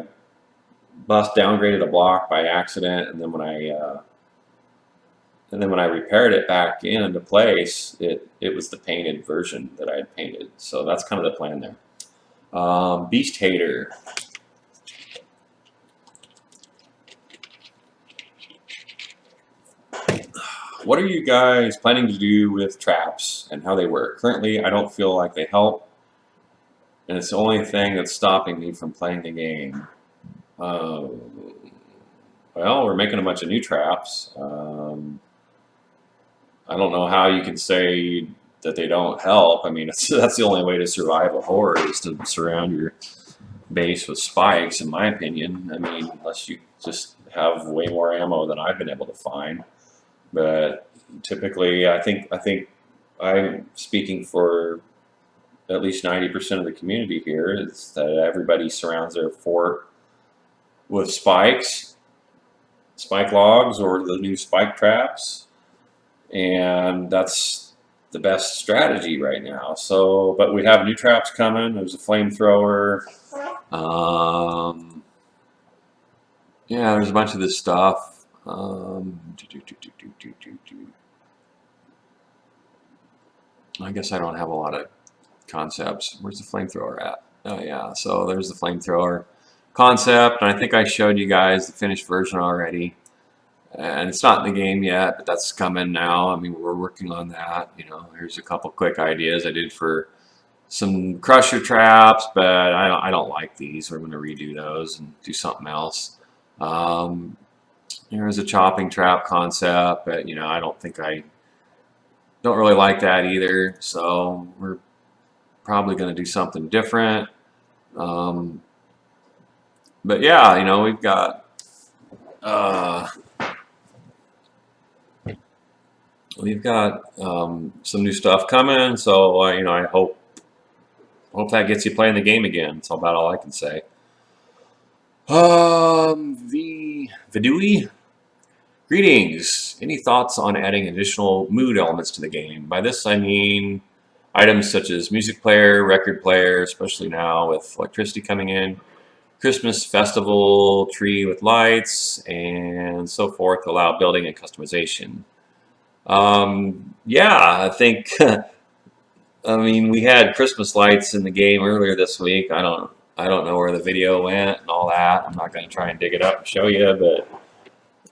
downgraded a block by accident, and then when I repaired it back into place, it was the painted version that I had painted. So that's kind of the plan there. Beast Hater. What are you guys planning to do with traps and how they work? Currently, I don't feel like they help, and it's the only thing that's stopping me from playing the game. Well, we're making a bunch of new traps. I don't know how you can say that they don't help. I mean, that's the only way to survive a horde, is to surround your base with spikes, in my opinion. I mean, unless you just have way more ammo than I've been able to find. But typically, I think I'm speaking for at least 90% of the community here, is that everybody surrounds their fort with spikes, spike logs, or the new spike traps, and that's the best strategy right now. So, but we have new traps coming. There's a flamethrower. Yeah, there's a bunch of this stuff. I guess I don't have a lot of concepts. Where's the flamethrower at? Oh yeah, so there's the flamethrower concept, and I think I showed you guys the finished version already. And it's not in the game yet, but that's coming now. I mean, we're working on that. Here's a couple quick ideas I did for some crusher traps, but I don't like these. We're going to redo those and do something else. Here's a chopping trap concept, but I don't think I Don't really like that either. So we're probably going to do something different. Um, but yeah, we've got uh, some new stuff coming. So I hope that gets you playing the game again. That's about all I can say. The Vidui. Greetings. Any thoughts on adding additional mood elements to the game? By this I mean items such as music player, record player, especially now with electricity coming in, Christmas festival, tree with lights, and so forth to allow building and customization. Yeah, I think, I mean, we had Christmas lights in the game earlier this week. I don't know where the video went and all that. I'm not going to try and dig it up and show you, but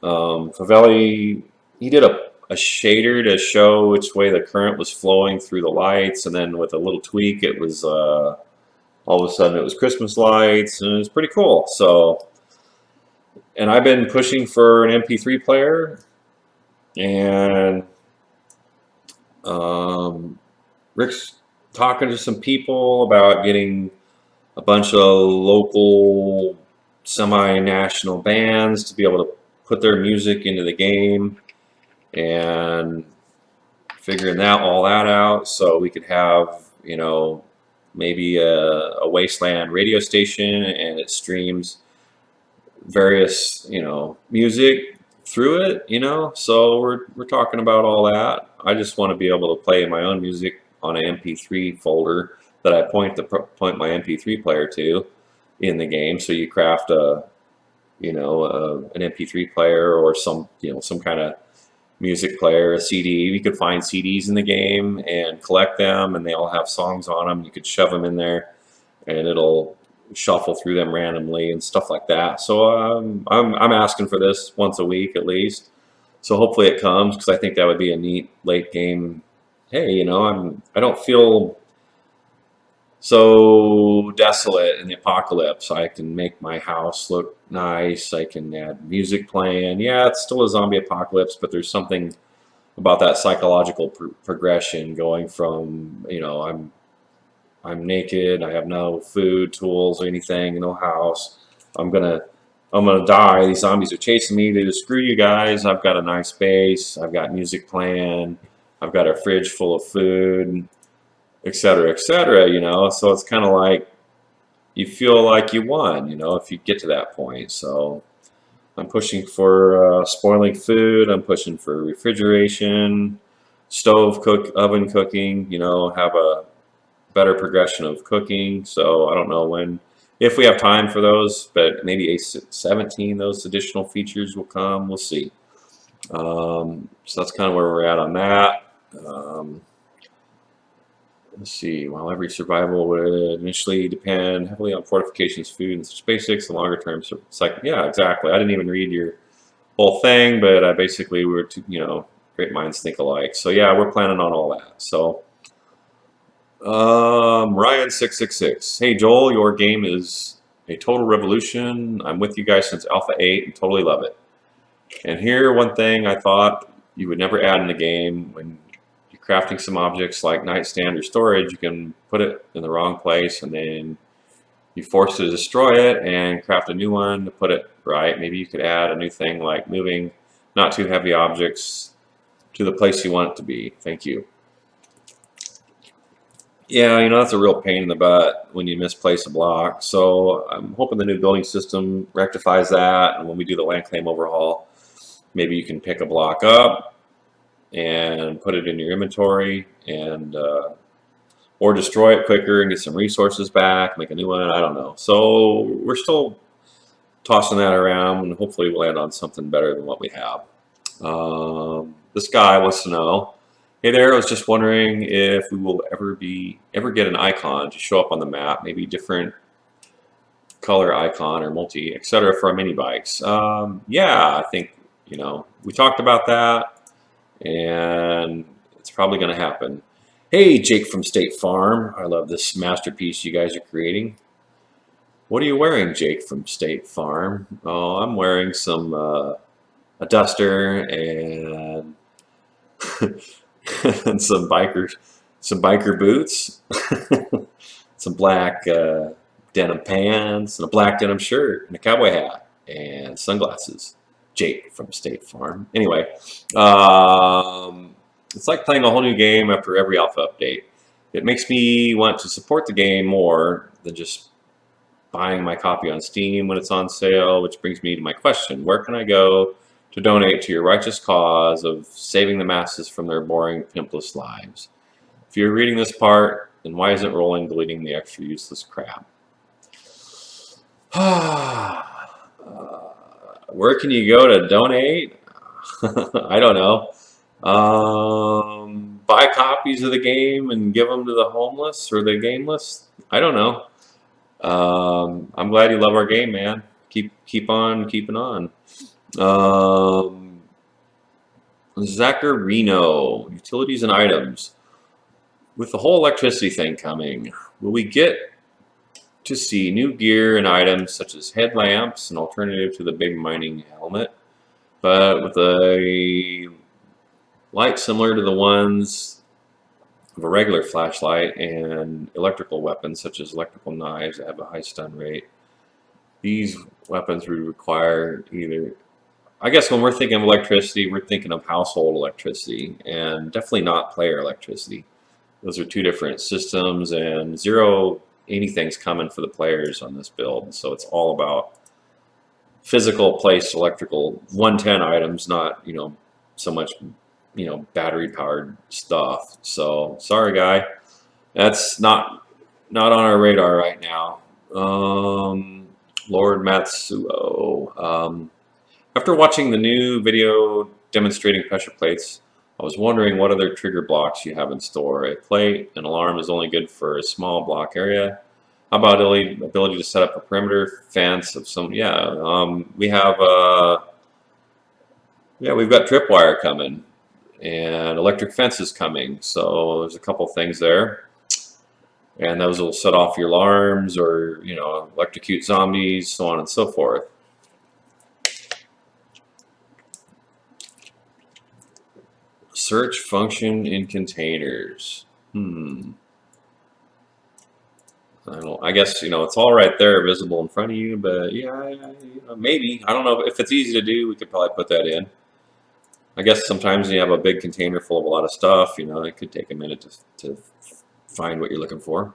Favelli, he did a shader to show which way the current was flowing through the lights, and then with a little tweak, it was all of a sudden it was Christmas lights, and it was pretty cool. So, and I've been pushing for an MP3 player, and Rick's talking to some people about getting a bunch of local semi-national bands to be able to put their music into the game, and figuring that out so we could have maybe a wasteland radio station, and it streams various music through it, so we're talking about all that. I just want to be able to play my own music on an MP3 folder that I point my MP3 player to in the game. So you craft an MP3 player, or some kind of music player, a CD. You could find CDs in the game and collect them, and they all have songs on them. You could shove them in there, and it'll shuffle through them randomly and stuff like that. So I'm asking for this once a week at least. So hopefully it comes, because I think that would be a neat late game. Hey, I don't feel so desolate in the apocalypse. I can make my house look nice. I can add music playing. Yeah, it's still a zombie apocalypse, but there's something about that psychological progression, going from I'm naked, I have no food, tools, or anything, no house. I'm gonna die. These zombies are chasing me. They just, screw you guys. I've got a nice base. I've got music playing. I've got a fridge full of food, etc., etc. So it's kind of like you feel like you won. If you get to that point. So I'm pushing for spoiling food. I'm pushing for refrigeration, oven cooking. Have a better progression of cooking. So I don't know if we have time for those, but maybe A17, those additional features will come. We'll see. So that's kind of where we're at on that. Let's see. While every survival would initially depend heavily on fortifications, food, and such basics, the longer term, it's like, yeah, exactly. I didn't even read your whole thing, but I basically we're great minds think alike. So yeah, we're planning on all that. So Ryan666. Hey Joel, your game is a total revolution. I'm with you guys since Alpha 8 and totally love it. And here, one thing I thought you would never add in the game: when you're crafting some objects like nightstand or storage, you can put it in the wrong place, and then you force it to destroy it and craft a new one to put it right. Maybe you could add a new thing like moving not too heavy objects to the place you want it to be. Thank you. Yeah, that's a real pain in the butt when you misplace a block. So I'm hoping the new building system rectifies that, and when we do the land claim overhaul, maybe you can pick a block up and put it in your inventory, and or destroy it quicker and get some resources back, make a new one. I don't know. So we're still tossing that around, and hopefully we'll land on something better than what we have. This guy wants to know, hey there, I was just wondering if we will ever get an icon to show up on the map, maybe different color icon or multi, etc., for our mini bikes. Yeah, I think we talked about that, and it's probably going to happen. Hey, Jake from State Farm. I love this masterpiece you guys are creating. What are you wearing, Jake from State Farm? Oh, I'm wearing a duster and and some biker boots, some black denim pants, and a black denim shirt, and a cowboy hat, and sunglasses. Jake from State Farm. Anyway, it's like playing a whole new game after every alpha update. It makes me want to support the game more than just buying my copy on Steam when it's on sale, which brings me to my question. Where can I go to donate to your righteous cause of saving the masses from their boring, pimpless lives? If you're reading this part, then why isn't Rolling deleting the extra useless crap? Where can you go to donate? I don't know. Buy copies of the game and give them to the homeless or the gameless? I don't know. I'm glad you love our game, man. Keep on keeping on. Zacharino, utilities and items. With the whole electricity thing coming, will we get to see new gear and items such as headlamps, an alternative to the big mining helmet, but with a light similar to the ones of a regular flashlight, and electrical weapons such as electrical knives that have a high stun rate? These weapons would require either, I guess when we're thinking of electricity, we're thinking of household electricity and definitely not player electricity. Those are two different systems, and zero anything's coming for the players on this build. So it's all about physical place electrical 110 items, not, so much, battery powered stuff. So sorry, guy, that's not on our radar right now. Lord Matsuo. After watching the new video demonstrating pressure plates, I was wondering what other trigger blocks you have in store. A plate, an alarm is only good for a small block area. How about the ability to set up a perimeter fence of some? Yeah, we have. We've got tripwire coming and electric fences coming. So there's a couple things there, and those will set off your alarms or electrocute zombies, so on and so forth. Search function in containers. I guess it's all right there, visible in front of you. But yeah, maybe, I don't know if it's easy to do. We could probably put that in. I guess sometimes when you have a big container full of a lot of stuff, it could take a minute to find what you're looking for.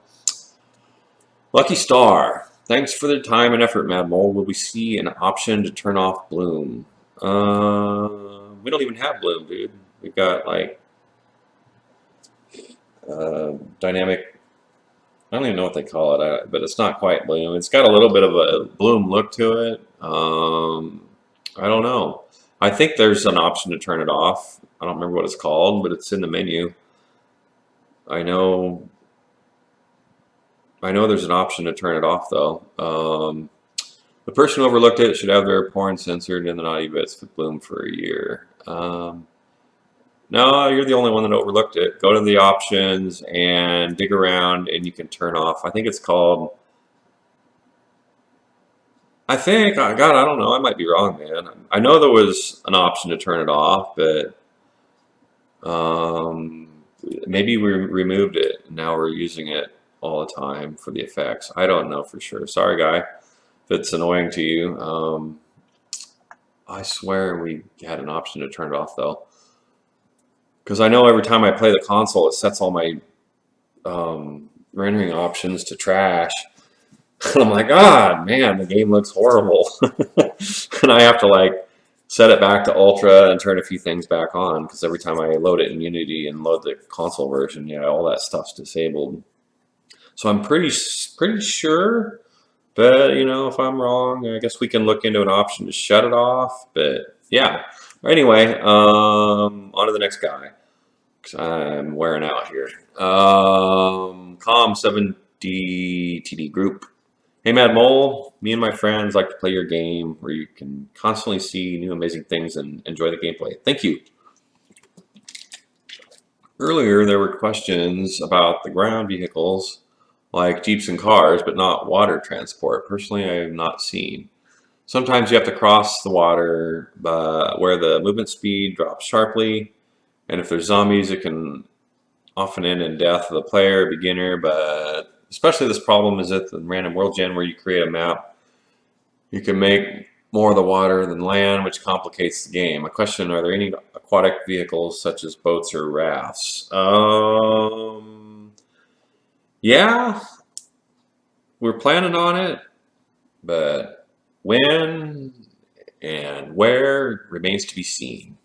Lucky Star. Thanks for the time and effort, Mad Mole. Will we see an option to turn off bloom? We don't even have bloom, dude. We've got like dynamic. I don't even know what they call it, but it's not quite bloom. It's got a little bit of a bloom look to it. I don't know. I think there's an option to turn it off. I don't remember what it's called, but it's in the menu. I know there's an option to turn it off, though. The person who overlooked it should have their porn censored and the naughty bits with bloom for a year. No, you're the only one that overlooked it. Go to the options and dig around, and you can turn off. I think it's called. I don't know. I might be wrong, man. I know there was an option to turn it off, but maybe we removed it. And now we're using it all the time for the effects. I don't know for sure. Sorry, guy, if it's annoying to you. I swear we had an option to turn it off, though. Because I know every time I play the console, it sets all my rendering options to trash. And I'm like, man, the game looks horrible. And I have to set it back to ultra and turn a few things back on, because every time I load it in Unity and load the console version, all that stuff's disabled. So I'm pretty sure, but if I'm wrong, I guess we can look into an option to shut it off. But yeah. Anyway, on to the next guy. I'm wearing out here. Com7DTD group. Hey, Mad Mole. Me and my friends like to play your game where you can constantly see new amazing things and enjoy the gameplay. Thank you. Earlier, there were questions about the ground vehicles like jeeps and cars, but not water transport. Personally, I have not seen. Sometimes you have to cross the water where the movement speed drops sharply. And if there's zombies, it can often end in death of the player, beginner, but especially this problem is at the random world gen where you create a map, you can make more of the water than land, which complicates the game. A question, are there any aquatic vehicles such as boats or rafts? Yeah, we're planning on it, but when and where remains to be seen.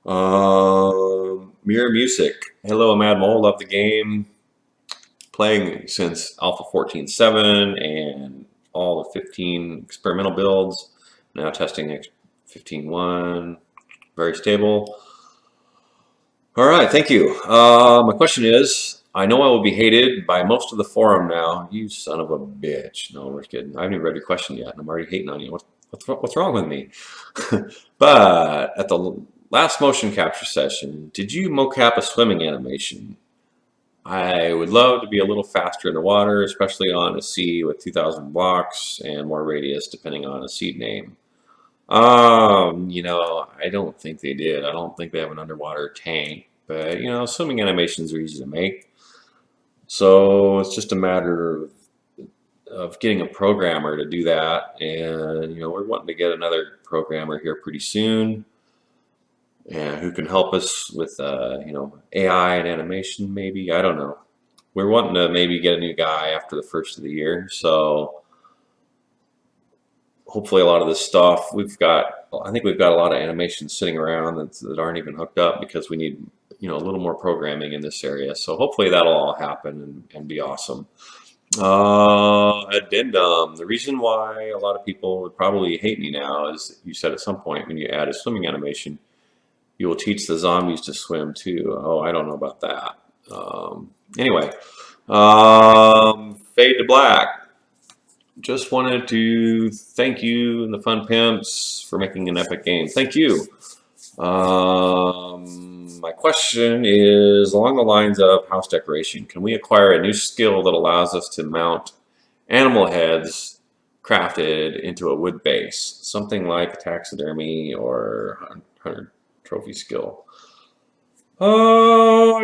Mirror Music. Hello, Mad Mole. Love the game. Playing since Alpha 14.7 and all the 15 experimental builds. Now testing 15.1. Very stable. All right, thank you. My question is, I know I will be hated by most of the forum now. You son of a bitch. No, we're kidding. I haven't even read your question yet, and I'm already hating on you. What's wrong with me? But at the last motion capture session, did you mocap a swimming animation? I would love to be a little faster in the water, especially on a sea with 2,000 blocks and more radius, depending on a seed name. I don't think they did. I don't think they have an underwater tank, but swimming animations are easy to make. So it's just a matter of getting a programmer to do that, and we're wanting to get another programmer here pretty soon, and who can help us with AI and animation. Maybe, I don't know. We're wanting to maybe get a new guy after the first of the year, so hopefully a lot of this stuff I think we've got a lot of animations sitting around that aren't even hooked up because we need a little more programming in this area. So hopefully that'll all happen and be awesome. Addendum. The reason why a lot of people would probably hate me now is you said at some point when you add a swimming animation, you will teach the zombies to swim too. Oh, I don't know about that. Anyway, fade to black. Just wanted to thank you and the Fun Pimps for making an epic game. Thank you. My question is along the lines of house decoration. Can we acquire a new skill that allows us to mount animal heads crafted into a wood base? Something like taxidermy or hunter trophy skill. Oh,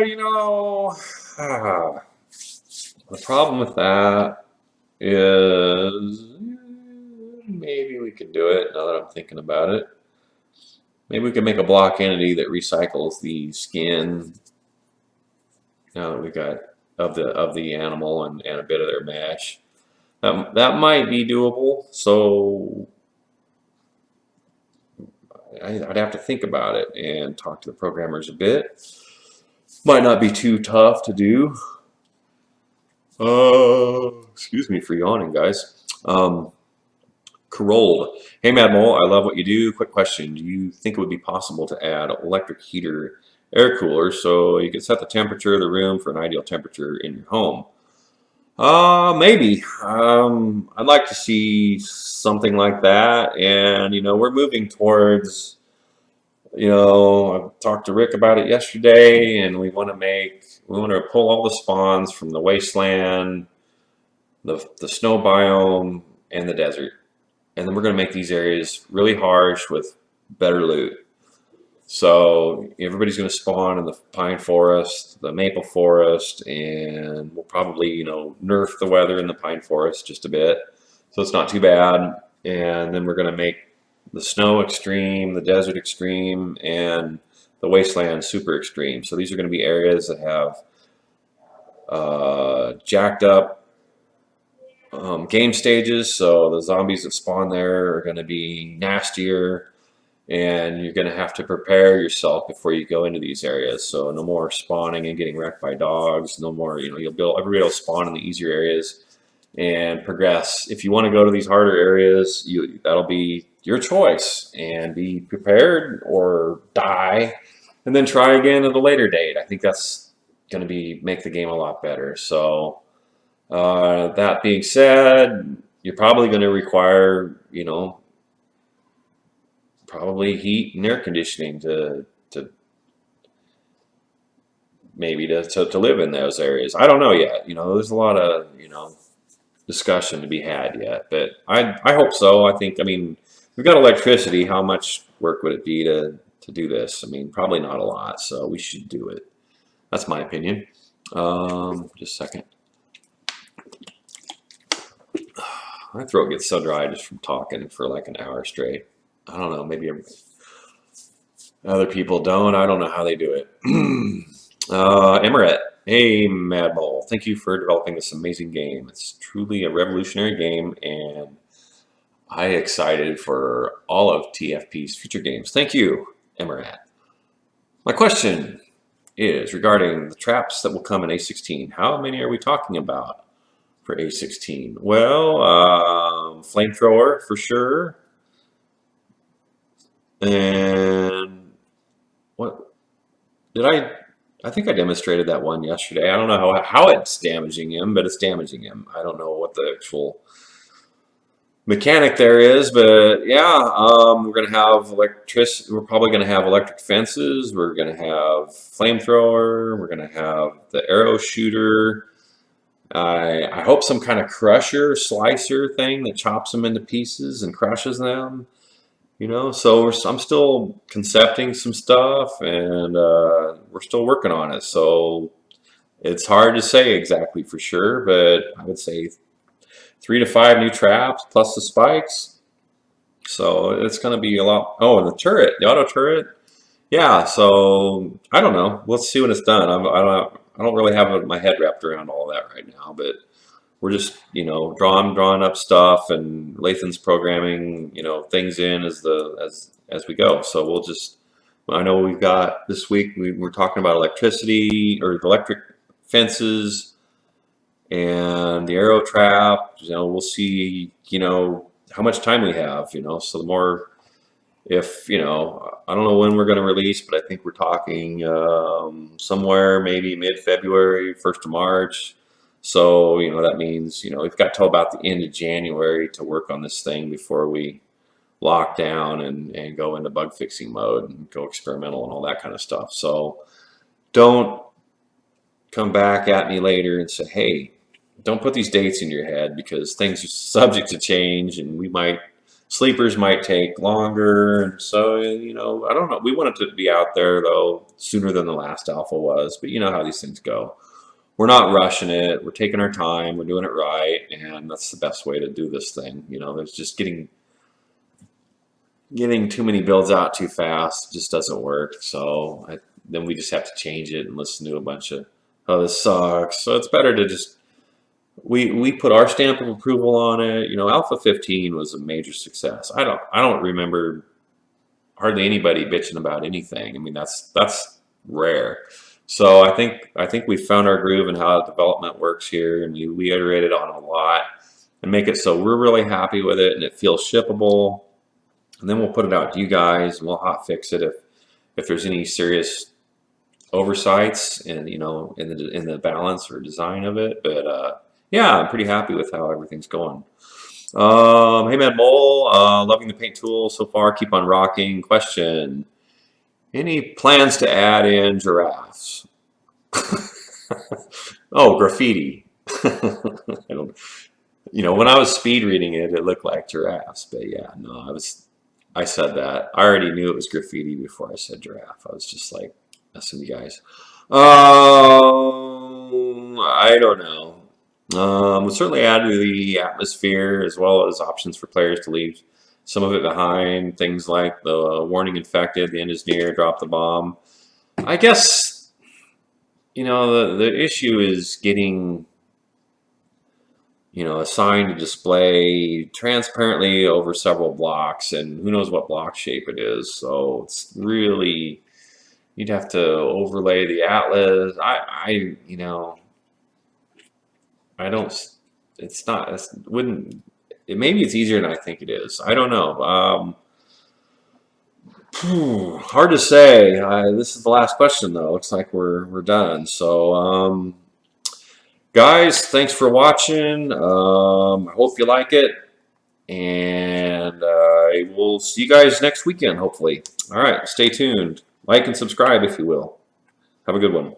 the problem with that is maybe we could do it now that I'm thinking about it. Maybe we could make a block entity that recycles the skin now that we got of the animal and a bit of their mesh. That might be doable. So I'd have to think about it and talk to the programmers a bit. Might not be too tough to do. Excuse me for yawning, guys. Carolled. Hey, Mad Mole, I love what you do. Quick question. Do you think it would be possible to add electric heater air cooler so you could set the temperature of the room for an ideal temperature in your home? Maybe. I'd like to see something like that. And, we're moving towards, I talked to Rick about it yesterday, and we want to pull all the spawns from the wasteland, the snow biome, and the desert. And then we're going to make these areas really harsh with better loot. So everybody's going to spawn in the pine forest, the maple forest, and we'll probably, nerf the weather in the pine forest just a bit. So it's not too bad. And then we're going to make the snow extreme, the desert extreme, and the wasteland super extreme. So these are going to be areas that have jacked up game stages, so the zombies that spawn there are going to be nastier, and you're going to have to prepare yourself before you go into these areas. So no more spawning and getting wrecked by dogs. No more, everybody will spawn in the easier areas and progress. If you want to go to these harder areas, that'll be your choice, and be prepared or die, and then try again at a later date. I think that's going to make the game a lot better. So. That being said, you're probably going to require, probably heat and air conditioning to maybe to live in those areas. I don't know yet. There's a lot of discussion to be had yet, but I hope so. I mean, we've got electricity. How much work would it be to to do this. I mean, probably not a lot, so we should do it. That's my opinion. Just a second. My throat gets so dry just from talking for like an hour straight. I don't know, maybe other people don't. I don't know how they do it. Emirat. Hey, Madball. Thank you for developing this amazing game. It's truly a revolutionary game, and I'm excited for all of TFP's future games. Thank you, Emirat. My question is regarding the traps that will come in A16. How many are we talking about for A16? Well, flamethrower for sure. And what did I think I demonstrated that one yesterday. I don't know how it's damaging him, but it's damaging him. I don't know what the actual mechanic there is, but yeah, we're gonna have electricity. We're probably gonna have electric fences. We're gonna have flamethrower. We're gonna have the arrow shooter. I hope some kind of crusher, slicer thing that chops them into pieces and crushes them. You know, so I'm still concepting some stuff, and we're still working on it. So it's hard to say exactly for sure, but I would say 3 to 5 new traps plus the spikes. So it's going to be a lot. Oh, and the turret, the auto turret. Yeah. So I don't know. Let's see when it's done. I don't really have my head wrapped around all that right now, but we're just, you know, drawing up stuff, and Lathan's programming, you know, things in as we go. So we'll just, I know we've got this week, we're talking about electricity or the electric fences and the arrow trap. You know, we'll see, you know, how much time we have, you know, so the more, if, you know, I don't know when we're going to release, but I think we're talking somewhere maybe mid-February, 1st of March. So, you know, that means, you know, we've got till about the end of January to work on this thing before we lock down and go into bug fixing mode and go experimental and all that kind of stuff. So don't come back at me later and say, hey, don't put these dates in your head, because things are subject to change, and sleepers might take longer. And so, you know, I don't know. We want it to be out there though sooner than the last alpha was, but you know how these things go. We're not rushing it. We're taking our time. We're doing it right, and that's the best way to do this thing. You know, there's just getting too many builds out too fast just doesn't work. So then we just have to change it and listen to a bunch of, oh, this sucks. So it's better to just, we put our stamp of approval on it. You know, Alpha 15 was a major success. I don't remember hardly anybody bitching about anything. I mean, that's rare. So I think we found our groove and how development works here, and we iterated on a lot and make it so we're really happy with it and it feels shippable. And then we'll put it out to you guys, and we'll hot fix it if there's any serious oversights and, you know, in the balance or design of it. But yeah, I'm pretty happy with how everything's going. Hey, Mad Mole, loving the paint tool so far. Keep on rocking. Question: any plans to add in giraffes? Oh, graffiti. I don't. You know, when I was speed reading it, it looked like giraffes. But yeah, no, I said that. I already knew it was graffiti before I said giraffe. I was just like, messing with you guys. I don't know. We'll certainly add to the atmosphere, as well as options for players to leave some of it behind. Things like the warning infected, the end is near, drop the bomb. I guess, you know, the issue is getting, you know, a sign to display transparently over several blocks, and who knows what block shape it is. So it's really, you'd have to overlay the atlas. You know, I don't, it's not, maybe it's easier than I think it is. I don't know. Hard to say. This is the last question though. Looks like we're done. So, guys, thanks for watching. I hope you like it, and we'll see you guys next weekend, hopefully. All right, stay tuned. Like and subscribe if you will. Have a good one.